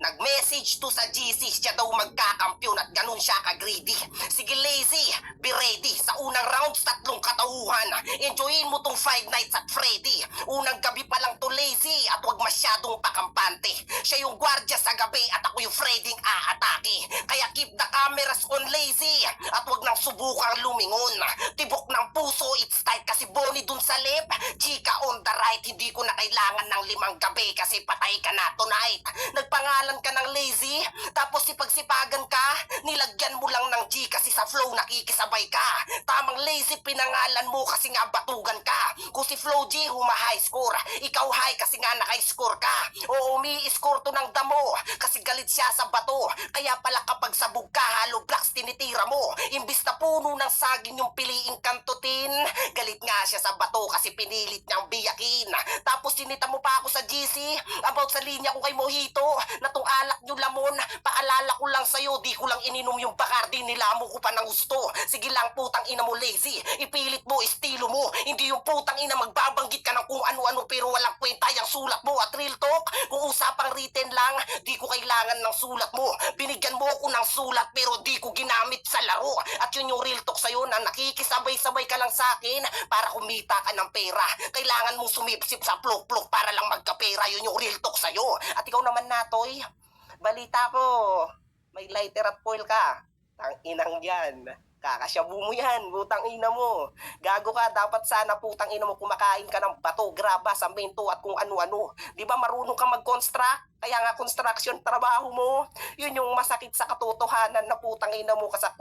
nag-message to sa GC siya daw magkakampyon at ganun siya ka-greedy. Sige Lazy, be ready. Sa unang rounds, 3 katauhan. Enjoyin mo tong 5 nights at Freddy. Unang gabi pa lang to Lazy at wag masyadong pakampante. Siya yung gwardya sa gabi at ako yung Fredding aatake. Kaya keep the cameras on Lazy at wag nang subukang lumingon. Tibok ng puso, it's tight kasi bony dun sa lip. Chika on the right, hindi ko na kailangan ng 5 gabi kasi patay ka na tonight. Nagpangalan ka ng Lazy, tapos sipagsipagan ka, nilagyan mo lang ng G kasi sa flow nakikisabay ka. Tamang Lazy pinangalan mo kasi nga batugan ka. Kung si Flow G huma-high score, ikaw high kasi nga naka-score ka. O umi-score to ng damo kasi galit siya sa bato. Kaya pala kapag sabog ka, hollow blocks tinitira mo. Imbis na puno ng saging yung piliing kantutin, galit nga siya sa bato kasi pinilit niyang biyakin. Tapos sinita mo pa ako sa GC about sa linya ko kay Mojito na tong alak nyo lamon. Paalala ko lang sa'yo, di ko lang ininom yung Bacardi, nilamo ko pa ng gusto. Sige lang putang ina mo Lazy, ipilit mo, estilo mo. Hindi yung putang ina magbabanggit ka ng kung ano-ano pero walang kwenta yung sulat mo. At real talk, kung usapang written lang, di ko kailangan ng sulat mo. Binigyan mo ako ng sulat pero di ko ginamit sa laro. At yun yung real talk sa'yo na nakikisabay-sabay ka lang sa akin para kumita ka ng pera. Kailangan mo sumipsip sa plok-plok para lang magkapera. Yun yung real talk sa'yo. At ikaw naman Natoy, balita ko, may lighter at foil ka. Tang inang yan. Kakasyabu mo yan, putang ina mo. Gago ka, dapat sana putang ina mo kumakain ka ng bato, graba, samento at kung ano-ano. Di ba marunong ka mag-construct? Kaya nga construction trabaho mo, yun yung masakit sa katotohanan na putang ina mo sa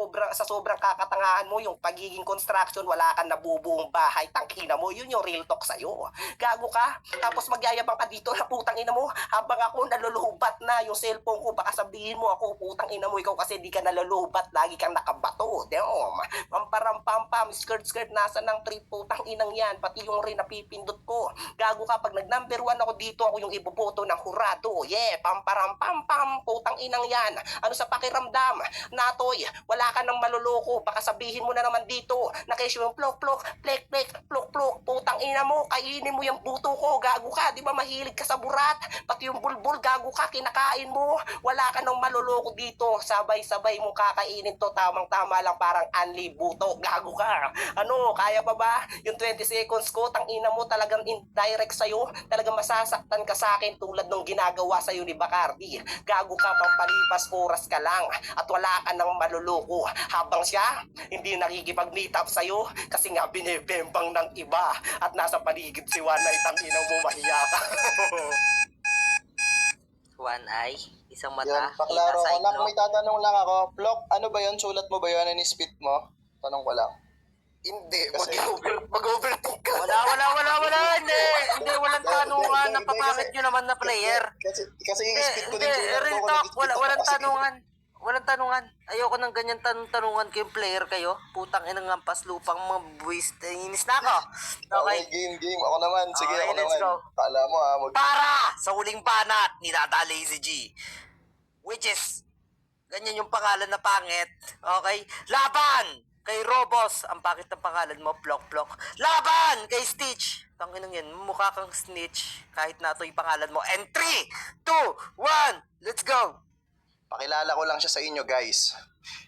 sobrang kakatangahan mo, yung pagiging construction, wala kang nabubuong bahay, tangina mo, yun yung real talk sa'yo. Gago ka, tapos magyayabang ka dito na putang ina mo, habang ako nalulubat na yung cellphone ko, baka sabihin mo ako, putang ina mo, ikaw kasi di ka nalulubat, lagi kang nakabato, damn, pamparampampam, skirt, nasa ng trip, putang inang yan, pati yung rin napipindot ko. Gago ka, pag nag-number 1 ako dito, ako yung iboboto ng hurado. Yeah, pamparampampam, putang inang yan. Ano sa pakiramdam? Natoy, wala ka nang maluloko. Baka sabihin mo na naman dito, na kesyo yung plok-plok, plek-plek, plok-plok, putang ina mo, kainin mo yung buto ko, gago ka, di ba mahilig ka sa burat? Pati yung bulbul, gago ka, kinakain mo. Wala ka nang maluloko dito, sabay-sabay mo kakainin to, tamang-tama lang, parang anli buto, gago ka. Ano, kaya pa ba? Yung 20 seconds ko, tang ina mo talagang indirect sa'yo, talagang masasaktan ka sa akin tulad nung ginagawa sa'yo ni Bacardi. Gago ka, pampalipas oras ka lang at wala ka nang maluloko. Habang siya, hindi nakikipag-meet up sa'yo kasi nga binebembang ng iba at nasa paligid si Wanay, tang ina mo, mahiya ka. One eye, isang mata, Yan, kita paklaro sa ko. Nak, itlog. may tatanong lang ako. Plok, ano ba yun? Sulat mo ba yun? Ano spit mo? Tanong ko lang. Hindi, Kasi- mag-overthink ka. Wala, hindi, walang tanungan, napapangit nyo naman na player. Kasi yung spit ko Hindi, din sulat real ko. talk, nag-spit walang ako kasi- tanungan. Walang tanungan. Ayoko ng ganyan tanungan kayong player kayo. Putang inang ampas lupang mga buwis. Inis na ako. Okay, Okay. game. Ako naman. Sige, Okay, ako let's naman. go. Kala mo Para sa huling banat ni Tata Lazy G. Which is, ganyan yung pangalan na pangit. Okay? Laban Kay Robos, ang pakit ng pangalan mo, Plok. Laban kay Stitch. Tanginang yan, mukha kang snitch. Kahit na ito yung pangalan mo. And 3, 2, 1, let's go! Pakilala ko lang siya sa inyo, guys.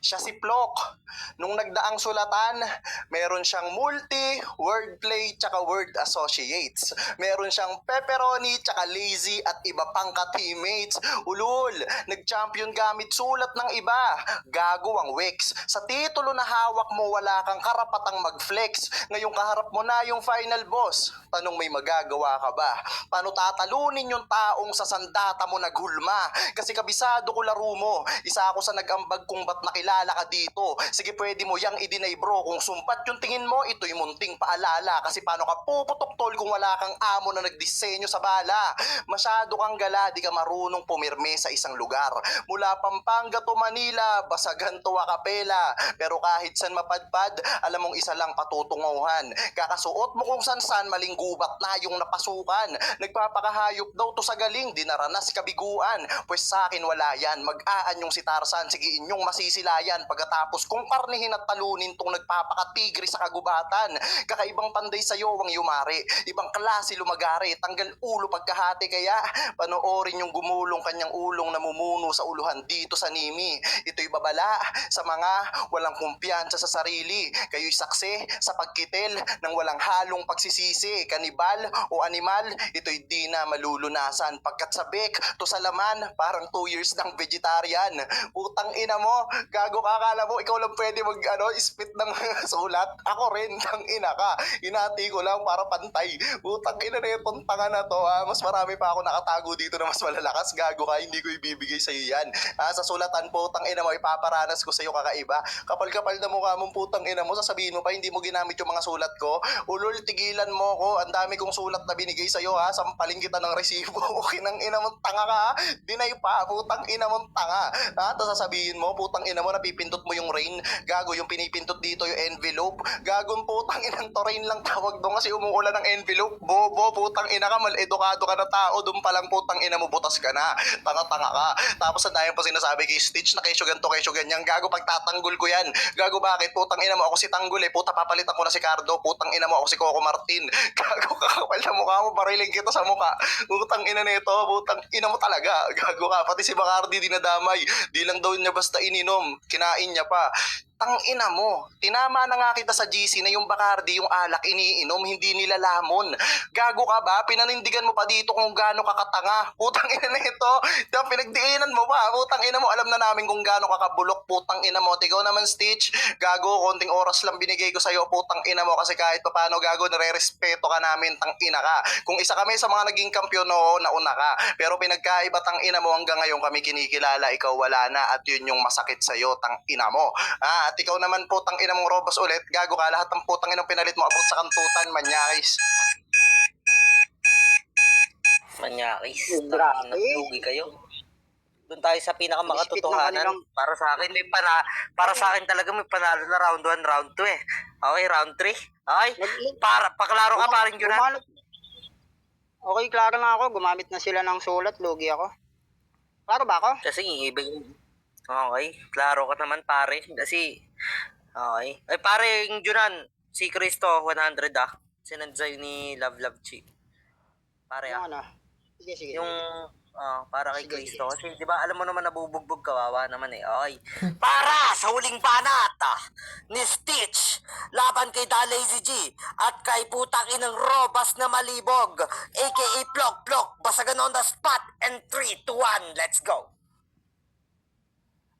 Siya si Plok. Nung nagdaang sulatan, meron siyang multi, wordplay, tsaka word associates. Meron siyang pepperoni, tsaka lazy, at iba pang ka-teammates. Ulul, nag-champion gamit sulat ng iba. Gago ang Wix. Sa titulo na hawak mo, wala kang karapatang mag-flex. Ngayong kaharap mo na yung final boss. Tanong, may magagawa ka ba? Paano tatalunin yung taong sa sandata mo naghulma? Kasi kabisado ko laro mo. Isa ako sa nag-ambag kung ba't nakilala ka dito. Sige, pwede mo yang i-deny bro. Kung sumpat yung tingin mo, ito'y munting paalala. Kasi paano ka puputok tol kung wala kang amo na nagdisenyo sa bala? Masyado kang gala, di ka marunong pumirme sa isang lugar. Mula Pampanga to Manila, basagan to Acapela. Pero kahit san mapadpad, alam mong isa lang patutunguhan. Kakasuot mo kung san-san, maling gubat na yung napasukan. Nagpapakahayop daw to sa galing, di naranas kabiguan. Pues sa akin wala yan, mag-aan yung si Tarzan, sige inyong masisilayan. Pagkatapos kung karnihin at talunin tong nagpapakatigri sa kagubatan. Kakaibang panday sa'yo ang yumari, ibang klase lumagari, tanggal ulo pagkahati. Kaya panoorin yung gumulong kanyang ulong namumuno sa uluhan dito sa Nimi. Ito'y babala sa mga walang kumpiyansa sa sarili. Kayo'y saksi sa pagkitil ng walang halong pagsisisi. Kanibal o animal, ito'y di na malulunasan. Pagkat sabik to sa laman, parang 2 years ng vegetarian. Putang ina mo, gago ka, akala mo ikaw lang pwede mag spit ng sulat. Ako rin, tang ina ka. Inati ko lang para pantay. Putang ina na itong tanga na to, ha. Mas marami pa ako nakatago dito na mas malalakas. Gago ka, hindi ko ibibigay sa'yo yan. Sa sulatan, putang ina mo, ipaparanas ko sa'yo kakaiba. Kapal-kapal na mukha mong putang ina mo, sasabihin mo pa hindi mo ginamit yung mga sulat ko. Ulol, tigilan mo ko. Ang dami kong sulat na binigay sa'yo, ha. Sampaling kita ng resibo. Okay, nang ina mo, tanga ka, ha. Dinay pa, putang ina mo, tanga. Tapos sasabihin mo, putang ina mo, napipindot mo yung rain. Gago, yung pinipindot dito yung envelope. Gagong putang inang to rain lang tawag doon kasi umuulan ng envelope. Bobo, putang ina ka, mal-edukado ka na tao. Doon pa lang putang ina mo, butas ka na. Tanga-tanga ka. Tapos ang dahil pa sinasabi kay Stitch na kesyo ganto, kesyo ganyan. Gago, pagtatanggol ko yan. Gago, bakit? Putang ina mo, ako si Tanggol eh. Puta, papalitan ko na si Cardo. Putang ina mo, ako si Coco Martin. Gago, kakapal na mukha mo, bariling kita sa mukha. Putang ina nito, putang ina mo talaga. Gago ka, pati si Bacardi dinadamay. Di lang daw niya basta ininom, kinain niya pa. Tang ina mo, tinama na nga kita sa GC na yung Bacardi, yung alak iniinom, hindi nila lamon. Gago ka ba? Pinanindigan mo pa dito kung gaano ka katanga. Putang ina na ito. Pinagdiinan mo pa. Putang ina mo, alam na namin kung gaano ka kabulok. Putang ina mo. Tigaw naman, Stitch. Gago, konting oras lang binigay ko sa'yo. Putang ina mo, kasi kahit pa paano, gago, nare-respeto ka namin. Tang ina ka. Kung isa kami sa mga naging kampyon, no, nauna ka. Pero pinagkaiba, tang ina mo, hanggang ngayon kami kinikilala. Ikaw wala na, at yun yung masakit sa'yo, tang ina mo. At ikaw naman, putang ina mong Robos ulit. Gago ka, lahat ng putang inang pinalit mo abot sa kantutan, manyakis. Manyakis, Grabe. lugi kayo. Doon tayo sa pinakamakatotohanan. Bispit ng kanilang- Para sa akin para sa akin talaga may panalo na round 1, round 2 eh. Okay, round 3. Okay? Para paklaro ka paring yun. Okay, klaro na ako. Gumamit na sila ng sulat. Lugi ako. Klaro ba ako? Kasi ibig. Okay, klaro ka naman pare. Kasi okay. Ay pare, yung Junan, si Cristo 100 ah. Sinend sa'yo ni Love Chi. Pare ah. Ano? Sige. Yung para kay Sige, Cristo. Kasi di ba alam mo naman nabubugbog kawawa naman eh. Okay. Para sa huling banat ni Stitch laban kay Da Lazy G at kay putang inang Robas na malibog aka Plok, basagan on the spot and 3, 2, 1, let's go.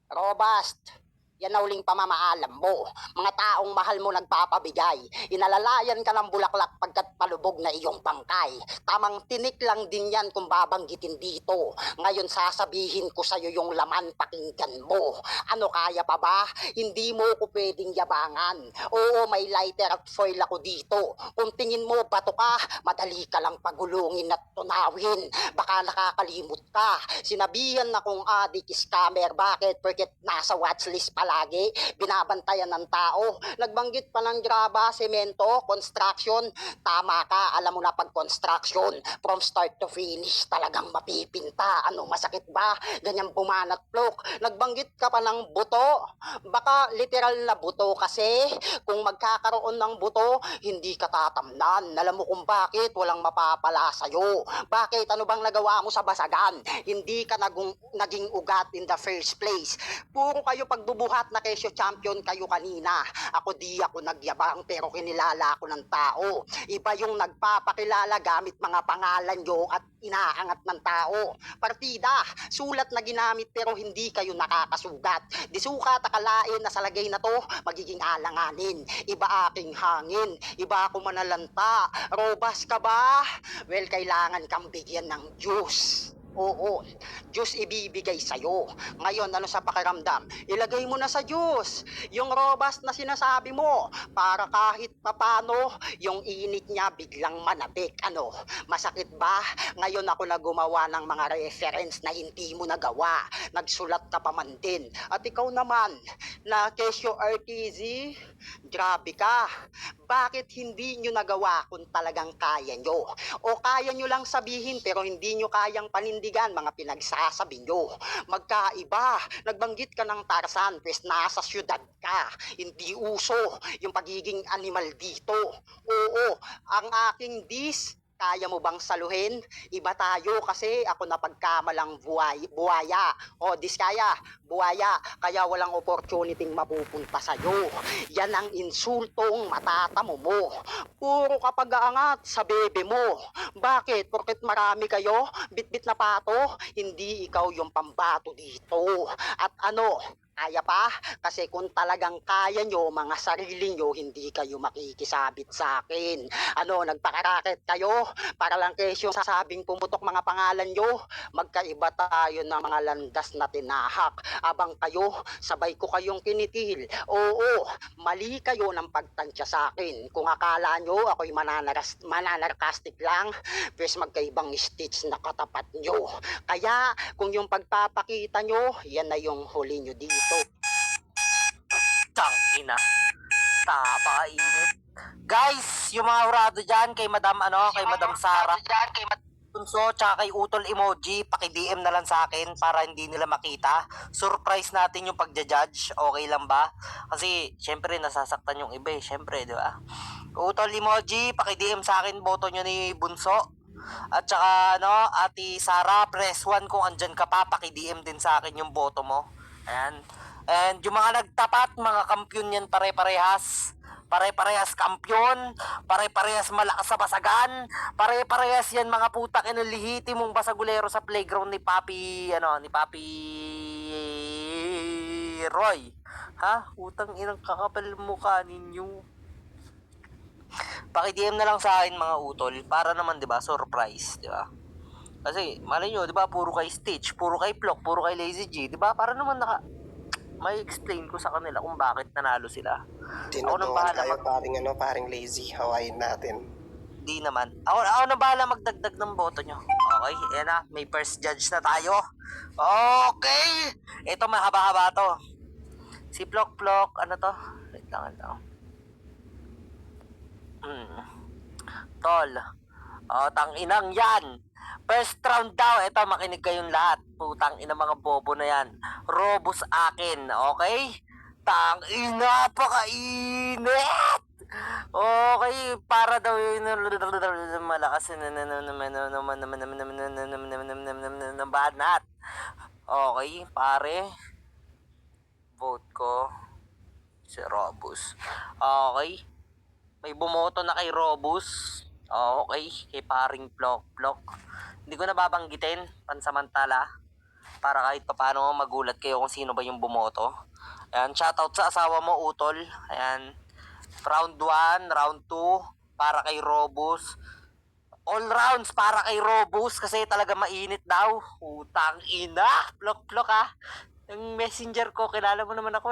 Robust. Yan na uling pamamaalam mo. Mga taong mahal mo nagpapabigay. Inalalayan ka ng bulaklak pagkat palubog na iyong bangkay. Tamang tinik lang din yan kung babanggitin dito. Ngayon sasabihin ko sa'yo yung laman, pakinggan mo. Ano, kaya pa ba? Hindi mo ko pwedeng yabangan. Oo, may lighter at foil ako dito. Kung tingin mo bato ka, madali ka lang pagulungin at tunawin. Baka nakakalimot ka. Sinabihan na kong adik scammer. Bakit? Porket nasa watchlist pala palagi, binabantayan ng tao. Nagbanggit pa ng graba, semento, construction. Tama ka, alam mo na pag construction, from start to finish, talagang mapipinta. Ano, masakit ba? Ganyan bumanat plok. Nagbanggit ka pa ng buto. Baka literal na buto kasi kung magkakaroon ng buto, hindi ka tatamnan. Alam mo kung bakit? Walang mapapala sa'yo. Bakit? Ano bang nagawa mo sa basagan? Hindi ka naging ugat in the first place. Puro kayo pagbubuhat na kesyo champion kayo kanina. Ako di ako nagyabang pero kinilala ako ng tao. Iba yung nagpapakilala gamit mga pangalan nyo at inaangat ng tao. Partida, sulat na ginamit pero hindi kayo nakakasugat. Di sukat akalain na sa lagay na to magiging alanganin. Iba aking hangin, iba ako manalanta. Robas ka ba? Well, kailangan kang bigyan ng Diyos. Oo, Diyos ibibigay sa'yo. Ngayon, ano sa pakiramdam? Ilagay mo na sa Diyos yung robust na sinasabi mo para kahit papano yung init niya biglang manabik. Ano, masakit ba? Ngayon ako na gumawa ng mga reference na hindi mo nagawa. Nagsulat ka pa man din. At ikaw naman, na Kesyo RTZ, grabe ka. Bakit hindi nyo nagawa kung talagang kaya nyo? O kaya nyo lang sabihin pero hindi nyo kayang panindigan mga pinagsasabi nyo. Magkaiba. Nagbanggit ka ng Tarzan, pues nasa syudad ka. Hindi uso yung pagiging animal dito. Oo, ang aking kaya mo bang saluhin? Iba tayo kasi ako na pagkamalang buwaya. O, diskaya, buwaya. Kaya walang opportunity mapupunta sa'yo. Yan ang insultong matatamo mo. Puro kapag aangat sa bebe mo. Bakit? Porket marami kayo, bitbit na pato, hindi ikaw yung pambato dito. At ano, kaya pa? Kasi kung talagang kaya nyo, mga sarili nyo, hindi kayo makikisabit sa akin. Ano, nagpakaraket kayo? Para lang kesyo sasabing pumutok mga pangalan nyo. Magkaiba tayo ng mga landas na tinahak. Abang kayo, sabay ko kayong kinitil. Oo, mali kayo ng pagtansya sa akin. Kung akala nyo ako'y mananarkastic lang, pues magkaibang stitch na katapat nyo. Kaya, kung yung pagpapakita nyo, yan na yung huli nyo dito. Tangina. Napakainit. Guys, yung mga urado dyan kay Madam kay Madam Sara. Bunso, tsaka kay Utol Emoji, paki-DM na lang sa akin para hindi nila makita. Surprise natin yung pagja-judge. Okay lang ba? Kasi, syempre, nasasaktan yung iba syempre, di ba? Utol Emoji, paki-DM sa akin, boto nyo ni Bunso. At saka, Ate Sara, press 1 kung andyan ka pa, paki-DM din sa akin yung boto mo. Ayan. And yung mga nagtapat, mga kampiyon yan pare-parehas. Pare-parehas kampiyon, pare-parehas malakas sa basagan, pare-parehas yan mga putak inulihiti mong basagulero sa playground ni Papi, ni Papi Roy. Ha? Utang inang kakapal mukha ninyo. Paki-DM na lang sa akin mga utol para naman 'di ba surprise, 'di ba? Kasi malay nyo, 'di ba, puro kay Stitch, puro kay Flock, puro kay Lazy G, 'di ba? Para naman may explain ko sa kanila kung bakit nanalo sila. Ako nang bahala paring lazy, hawain natin. Di naman. Ako na bahala magdagdag ng boto nyo. Okay, ayan na. May first judge na tayo. Okay! Ito mahaba-haba to. Si Plok, ano to? Wait lang. Tol. Tanginang yan. First round daw. Ito, makinig kayong lahat. Putang ina mga bobo na yan. Robos akin, okay? Tangina, napakainit! Okay, para daw yun malakas na banat. Okay, pare. Vote ko si Robus. Okay. May bumoto na kay Robus. Okay, kay paring Plok. Hindi ko na babanggitin pansamantala para kahit paano magulat kayo kung sino ba yung bumoto. Ayan, shoutout sa asawa mo, Utol. Ayan. Round 1, round 2 para kay Robus. All rounds para kay Robus kasi talaga mainit daw. Utang ina. Plok ah. Yung messenger ko, kilala mo naman ako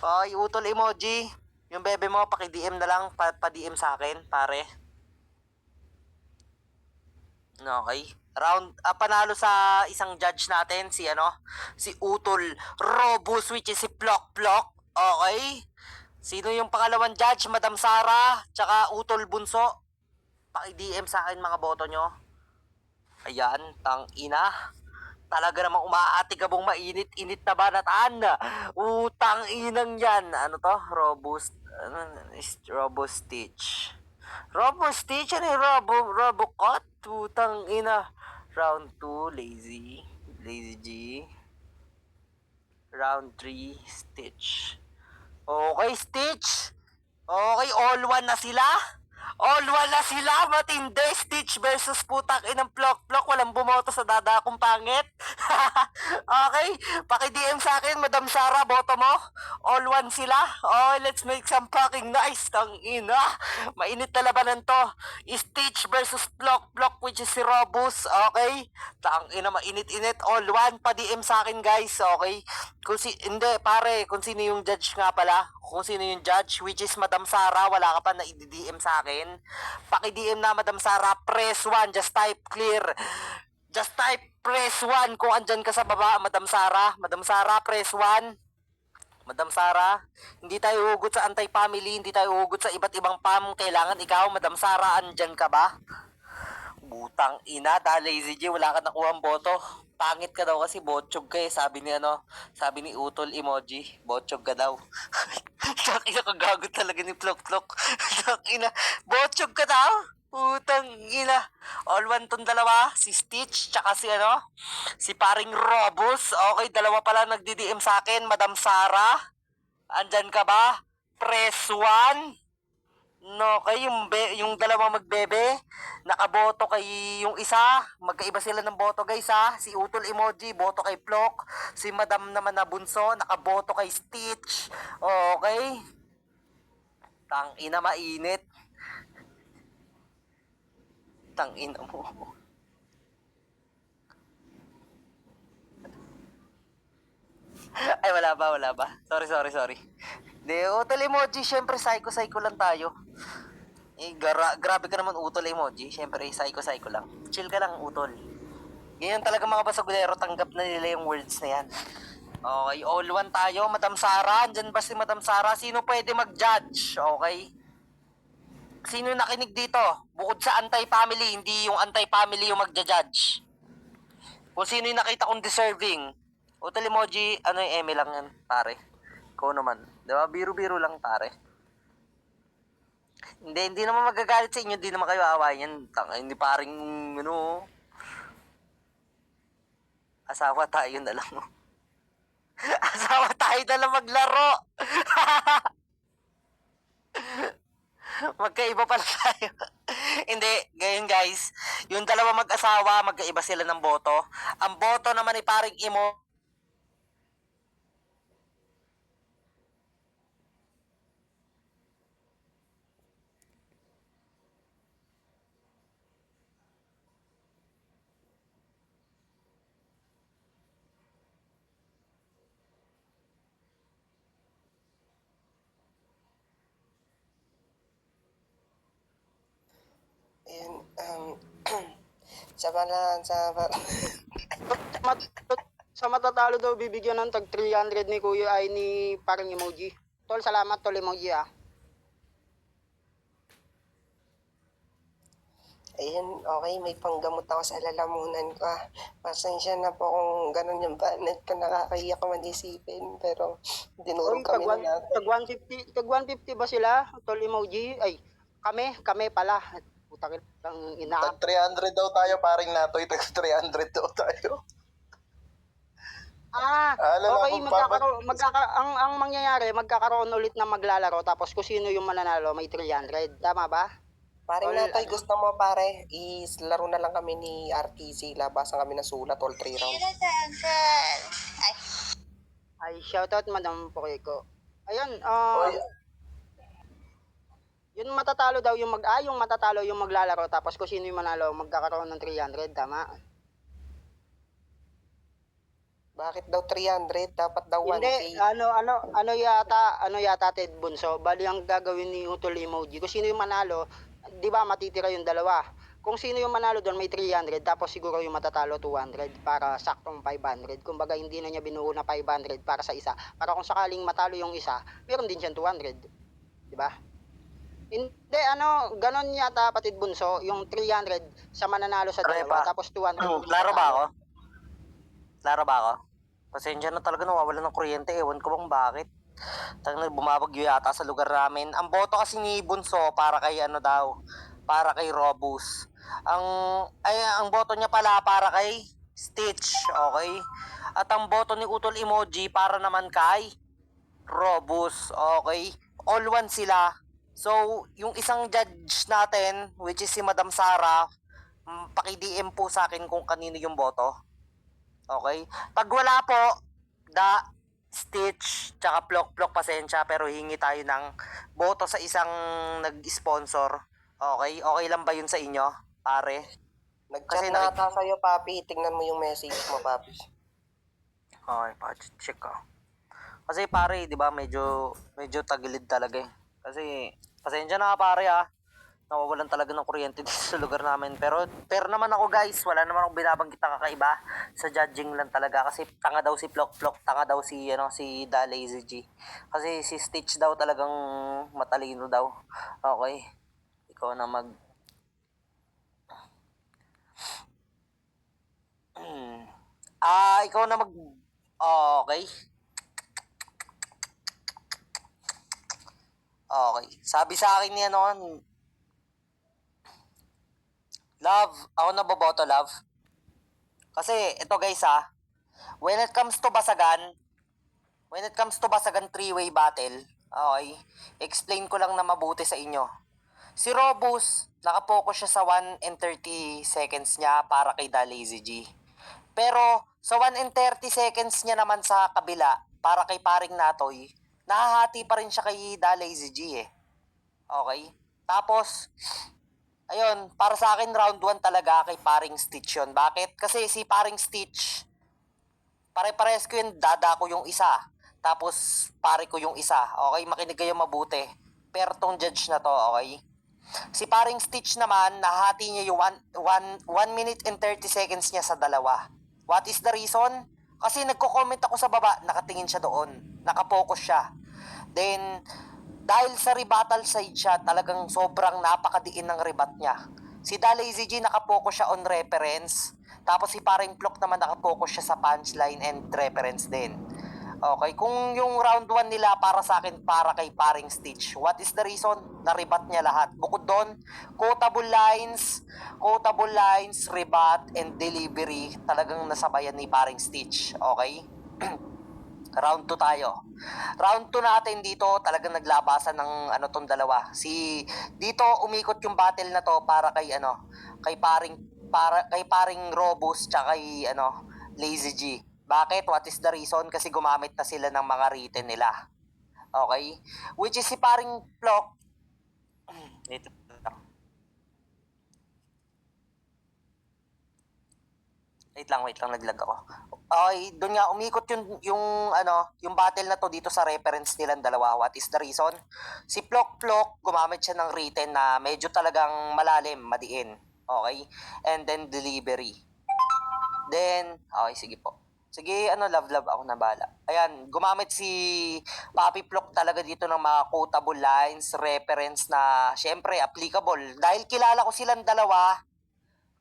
Okay, Utol Emoji. Yung bebe mo, paki-DM na lang, pa-DM sa akin, pare. Okay. Panalo sa isang judge natin, si Utol Robus, which is si Plok Plok. Okay. Sino yung pangalawang judge? Madam Sara, tsaka Utol Bunso. Paki-DM sa akin mga boto nyo. Ayan, tang ina. Talaga namang umaatikabong mainit-init na banatan. Utang inang yan. Ano to? Robust Stitch. Robust Stitch? Ano yung Robocot? Utang ina. Round 2, Lazy. Lazy G. Round 3, Stitch. Okay, Stitch. Okay, all one na sila. All one na sila. Matindi. Stitch versus putak inang Plok-Plok. Walang bumoto sa dada kong pangit. Okay, paki-DM sa akin, Madam Sara, boto mo. All one sila. Oh, let's make some fucking nice. Tang ina. Mainit na labanan to. Stitch versus Plok-Plok, which is si Robus. Okay? Tang ina, mainit-init. All one. Pa-DM sa akin, guys. Okay? Hindi, pare, kung sino yung judge nga pala, kung sino yung judge, which is Madam Sara, wala ka pa na i-DM sa akin. Paki-DM na, Madam Sara, press 1, just type clear. Just type press 1 kung andyan ka sa baba, Madam Sara. Madam Sara, press 1. Madam Sara, hindi tayo hugot sa anti-family, hindi tayo hugot sa iba't ibang pam. Kailangan ikaw, Madam Sara, andyan ka ba? Butang ina, dahil Lazy J, wala ka nakuha ang boto. Pangit ka daw kasi botchog ka eh. Sabi ni Utol emoji, botchog ka daw. Takina, kagagot talaga ni Plok Plok. Takina, botchog ka daw? Putang ina. All one tong dalawa, si Stitch, tsaka si paring Robus. Okay, dalawa pala nagdi-DM sa akin, Madam Sara. Andyan ka ba? Press 1. No, yung dalawa magbebe, nakaboto kay yung isa, magkaiba sila ng boto guys ha. Si Utol emoji, boto kay Plok. Si Madam naman na Bunso, nakaboto kay Stitch. Okay. Tang ina, mainit. Tang ina mo. Ay, wala ba? Sorry. Di, Utol emoji, syempre psycho lang tayo. Grabe ka naman, Utol emoji. Syempre, psycho lang. Chill ka lang, Utol. Ganyan talaga mga basagulero, tanggap na nila yung words na yan. Okay, all one tayo, Madam Sara. Andyan ba si Madam Sara? Sino pwede mag-judge? Okay? Sino nakinig dito? Bukod sa anti-family, hindi yung anti-family yung magja-judge. Kung sino yung nakita kong deserving. Utol emoji, yung eme lang yan, pare. Ikaw naman. Diba? Biro-biro lang, pare. Hindi naman magagalit sa inyo, hindi naman kayo aawayin yan. Hindi paring, asawa tayo na lang. Asawa tayo na lang maglaro. Magkaiba pala tayo. Hindi, ganyan guys. Yung dalawa mag-asawa, magkaiba sila ng boto. Ang boto naman ni paring imo, Ayun, sa balan, sa Mat- sa matatalo daw bibigyan ng tag 300 ni Kuya ay ni parang emoji. Tol, salamat tol emoji ah. Ayun, okay, may panggamot ako sa lalamunan ko. Pasensya na po kung ganun yung banet ko, nakakahiya ko man-isipin, pero dinurog Oy, kami na tag 150 ba sila? Tol emoji. Ay, kami pala. Putang ina. Tag 300 daw tayo, paring natoy. Tag 300 daw tayo. Okay, ang mangyayari, magkakaroon ulit na maglalaro tapos kung sino yung mananalo may 300. Tama ba? Paring Tol, natoy, gusto mo pare, laro na lang kami ni RTC, labasan kami ng sulat all 3 rounds. Ay, shoutout Madam Pokeko. Ayun, Oy, yung matatalo yung maglalaro tapos kung sino yung manalo magkakaroon ng 300, tama? Bakit daw 300? Dapat daw 1K. Hindi, ano yata Ted Bunso, bali ang gagawin ni Utol emoji. Kung sino yung manalo, 'di ba matitira yung dalawa. kung sino yung manalo doon may 300 tapos siguro yung matatalo 200 para saktong 500. Kumbaga hindi na niya binuo na 500 para sa isa. Para kung sakaling matalo yung isa, meron din siyang 200. 'Di ba? Hindi ano, ganon yata Patid Bunso, yung 300 sa mananalo sa Pre, dalawa pa. tapos 200 yung Klaro ba matatalo. ako? Klaro ba ako? Pasensya na talaga nawawala ng kuryente. Ewan ko bang bakit. Talagang bumabagyo yata sa lugar namin. Ang boto kasi ni Bunso para kay ano daw, para kay Robus. Ang boto niya pala para kay Stitch, okay? At ang boto ni Utol Emoji para naman kay Robus, okay? All one sila. So, yung isang judge natin, which is si Madam Sara, paki-DM po sa akin kung kanino yung boto. Okay? Pag wala po, Stitch, tsaka Plok, pasensya, pero hingi tayo ng boto sa isang nag-sponsor. Okay? Okay lang ba yun sa inyo, pare? Nag-chat Kasi na ata sa'yo, papi. Tingnan mo yung message mo, papi. Okay, pa-check ko. Kasi pare, 'di ba, medyo tagilid talaga eh. Kasi pasensya na pare nawawalan talaga ng kuryente dito sa lugar namin. Pero naman ako guys, wala naman akong binabanggit na kakaiba. Sa judging lang talaga kasi tanga daw si Plok, tanga daw si Da Lazy G. Kasi si Stitch daw talagang matalino daw. Okay. Ikaw na mag ikaw na mag okay. Okay. Sabi sa akin ni Love, ako na boboto, Love. Kasi, ito guys when it comes to Basagan three-way battle, okay, explain ko lang na mabuti sa inyo. Si Robus, nakapokus siya sa 1 and 30 seconds niya para kay Da Lazy G. Pero, sa 1 and 30 seconds niya naman sa kabila, para kay paring Natoy, nahahati pa rin siya kay Da Lazy G eh. Okay? Tapos, ayun, para sa akin round 1 talaga kay paring Stitch yun. Bakit? Kasi si paring Stitch, pare-pares ko yun, dada ko yung isa. Tapos pare ko yung isa. Okay, makinig kayo mabuti. Pero tong judge na to, okay? Si paring Stitch naman, nahati niya yung 1 minute and 30 seconds niya sa dalawa. What is the reason? Kasi nagko-comment ako sa baba, nakatingin siya doon. Nakapokus siya. Then, dahil sa rebuttal side siya, talagang sobrang napakadiin ng rebat niya. Si Dalay ZG nakapokus siya on reference. Tapos si Paring Plok naman nakapokus siya sa punchline and reference din. Okay, kung yung round 1 nila para sa akin para kay Paring Stitch, what is the reason? Na-rebat niya lahat. Bukod doon, quotable lines, rebat, and delivery, talagang nasabayan ni Paring Stitch. Okay? Round 2 tayo. Round 2 natin dito, talagang naglabasan ng tong dalawa. Dito umikot yung battle na to para kay kay paring Robus tsaka kay Lazy G. Bakit? What is the reason? Kasi gumamit na sila ng mga written nila. Okay? Which is si paring Plok. Ito lang. Wait lang, naglag ako. Okay, doon nga umikot yung battle na to dito sa reference nilang dalawa. What is the reason? Si Plok gumamit siya ng written na medyo talagang malalim, madiin. Okay? And then delivery. Then, okay, sige po. Sige, love, ako na bala. Ayan, gumamit si Papi Plok talaga dito ng mga quotable lines, reference na, syempre, applicable. Dahil kilala ko silang dalawa,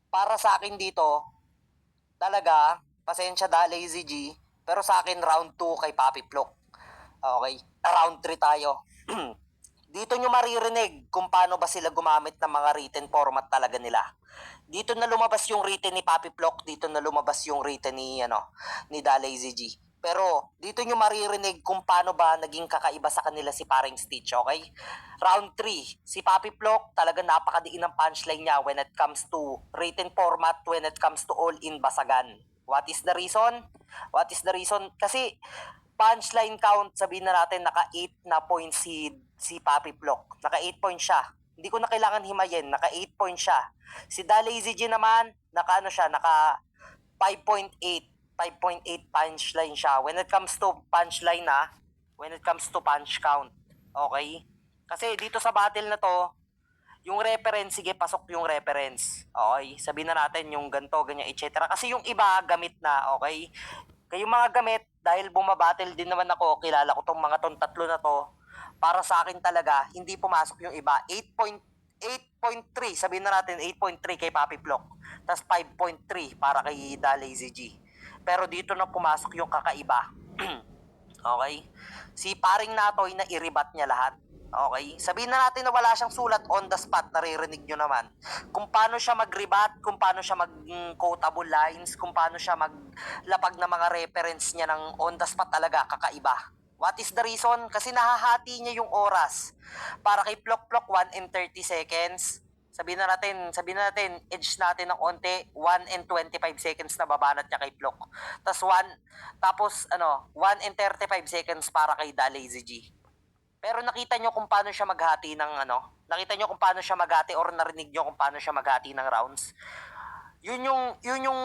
para sa akin dito, talaga, pasensya da, Lazy G, pero sa akin, round 2 kay Papi Plok. Okay, round 3 tayo. Dito nyo maririnig kung paano ba sila gumamit ng mga written format talaga nila. Dito na lumabas yung written ni Papi Plok, dito na lumabas yung written ni Da Lazy G. Pero dito nyo maririnig kung paano ba naging kakaiba sa kanila si paring Stitch, okay? Round 3, si Papi Plok talaga napakadiin ng punchline niya when it comes to written format, when it comes to all-in basagan. What is the reason? Kasi punchline count, sabihin na natin, naka 8 na points si Papi Plok. Naka 8 points siya. Hindi ko na kailangan himayin, naka 8 points siya. Si Da Lazy G naman, naka 5.8. 5.8 punchline siya. When it comes to punchline when it comes to punch count. Okay? Kasi dito sa battle na to, Yung reference, sige, pasok yung reference. Okay? Sabihin na natin yung ganto, ganyan, etc. Kasi yung iba, gamit na, okay? Kayong mga gamit, dahil bumabattle din naman ako, kilala ko tong mga tatlo na to, para sa akin talaga, hindi pumasok yung iba. 8.3, sabihin na natin 8.3 kay Papi Plok. Tapos 5.3 para kay Da Lazy G. Pero dito na pumasok yung kakaiba. Okay? Si paring Natoy na i-rebat niya lahat. Okay? Sabihin na natin na wala siyang sulat on the spot, naririnig nyo naman. Kung paano siya mag-rebat, kung paano siya mag-quotable lines, kung paano siya maglapag ng mga reference niya ng on the spot talaga, kakaiba. What is the reason? Kasi nahahati niya yung oras. Para kay Plok Plok, 1 and 30 seconds. Sabihin na natin, edge natin ng onte, 1 and 25 seconds na babanat niya kay Plok. Tapos 1 and 35 seconds para kay Da Lazy G. Pero nakita nyo kung paano siya maghati ng nakita nyo kung paano siya maghati or narinig nyo kung paano siya maghati ng rounds. Yun yung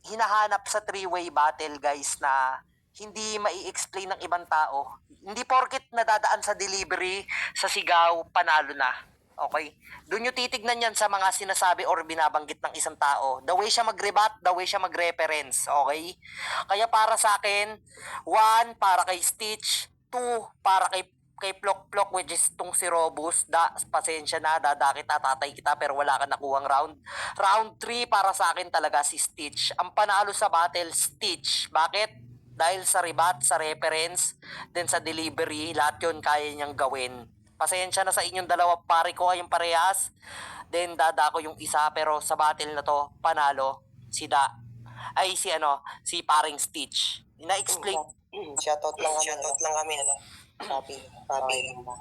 hinahanap sa three-way battle, guys, na hindi mai-explain ng ibang tao. Hindi porket nadadaan sa delivery, sa sigaw, panalo na. Okay? Doon nyo titignan yan sa mga sinasabi or binabanggit ng isang tao. The way siya mag-rebat, the way siya mag-reference. Okay? Kaya para sa akin, 1 para kay Stitch, 2 para kay Plok Plok, which is tong si Robus. Pasensya na, dadakit tatay kita pero wala ka nakuhang round. Round 3 para sa akin talaga si Stitch. Ang panalo sa battle, Stitch. Bakit? Dahil sa rebat, sa reference, then sa delivery, lahat yun kaya niyang gawin. Pasensya na sa inyong dalawa, pare ko kayong parehas. Then dada ko yung isa, pero sa battle na to, panalo si si paring Stitch. Na-explain. Shoutout lang kami, Papi lang ba?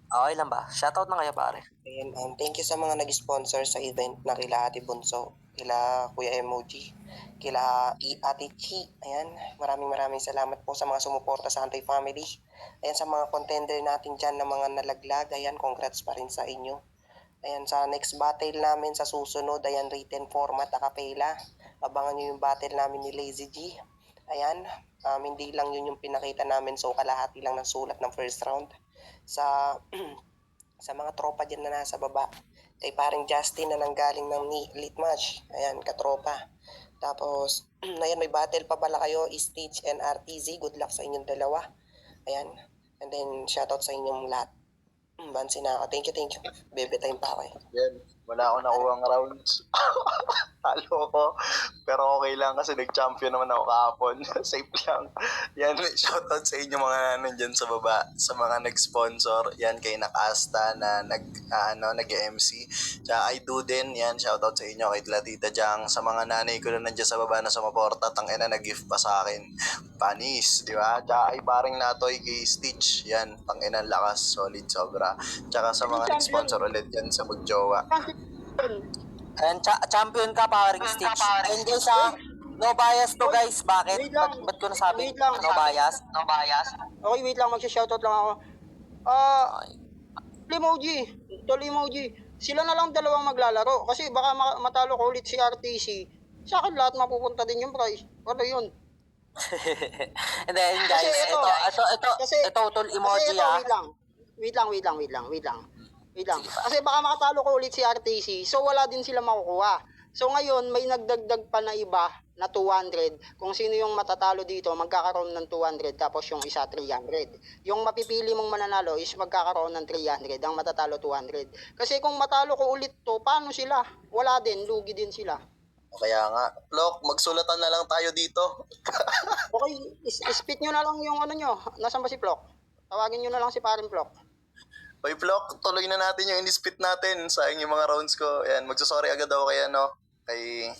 Okay lang ba? Shoutout na kayo, pare. Ayan, thank you sa mga nag-sponsor sa event na kila Ate Bunso, kila Kuya Emoji, kila Ate Chi. Ayan, maraming salamat po sa mga sumuporta sa Antay Family. Ayan, sa mga contender natin dyan na mga nalaglag, ayan, congrats pa rin sa inyo. Ayan, sa next battle namin sa susunod, ayan, written format, acapella. Abangan nyo yung battle namin ni Lazy G. Ayan, hindi lang yun yung pinakita namin, so kalahati lang ng sulat ng first round. Sa sa mga tropa dyan na nasa baba, kay paring Justin na nanggaling ng elite match, ayan, katropa. Tapos, ayan, may battle pa pala kayo, Stitch and RTZ, good luck sa inyong dalawa. Ayan, and then shoutout sa inyong lahat. Bansi na ako, thank you. Bebe time pa ako. Yan, wala ako nakuhang rounds. Talo ko. Pero okay lang kasi nag-champion naman ako kahapon. Safe lang. Yan, shoutout sa inyo mga nandyan sa baba. Sa mga nag-sponsor. Yan, kay Nakasta na nag-MC. Tsaka kay Duden. Yan, shoutout sa inyo. Kay Tita Jang. Sa mga nanay ko na nandyan sa baba na sumaporta. Tangina, nag-gift pa sa akin. Panis, di ba? Tsaka kay paring Natoy, kay Stitch. Yan, tangina, lakas. Solid, sobra. Tsaka sa mga nag-sponsor ulit yan sa Magjowa. Ayan, champion ka, paring Stitch. And guys, no bias to, guys. Bakit? Wait lang. Ba't ko nasabi? Wait lang. No bias? Okay, wait lang, magsha-shoutout lang ako. Tol Emoji, sila na lang dalawang maglalaro. Kasi baka matalo ko ulit si RTC. Sa akin lahat mapupunta din yung prize. Ano yun? And then, guys, ito, tol emoji, Wait lang. Kasi baka makatalo ko ulit si RTC, so wala din sila makukuha. So ngayon, may nagdagdag pa na iba na 200. Kung sino yung matatalo dito, magkakaroon ng 200, tapos yung isa 300. Yung mapipili mong mananalo is magkakaroon ng 300, ang matatalo 200. Kasi kung matalo ko ulit to, paano sila? Wala din, lugi din sila. Kaya nga, Plok, magsulatan na lang tayo dito. Okay, spit nyo na lang yung ano nyo. Nasaan ba si Plok? Tawagin nyo na lang si paring Plok. Hoy, Plok, tuloy na natin yung in-spit natin sa yung mga rounds ko. Ayan, magsasorry agad ako kay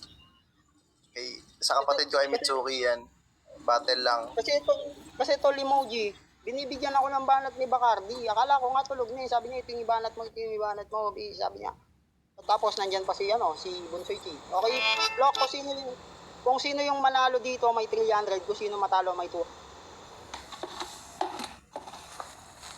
sa kapatid ko, kay Mitsuki, yan. Battle lang. Kasi ito Limoji, binibigyan ako ng banat ni Bacardi. Akala ko nga tulog na eh. Sabi niya, ito yung ibanat mo. Sabi niya. Tapos nandyan pa si Bunsoy Chi. Okay, Plok, kung sino yung manalo dito may 300, kung sino matalo may 200.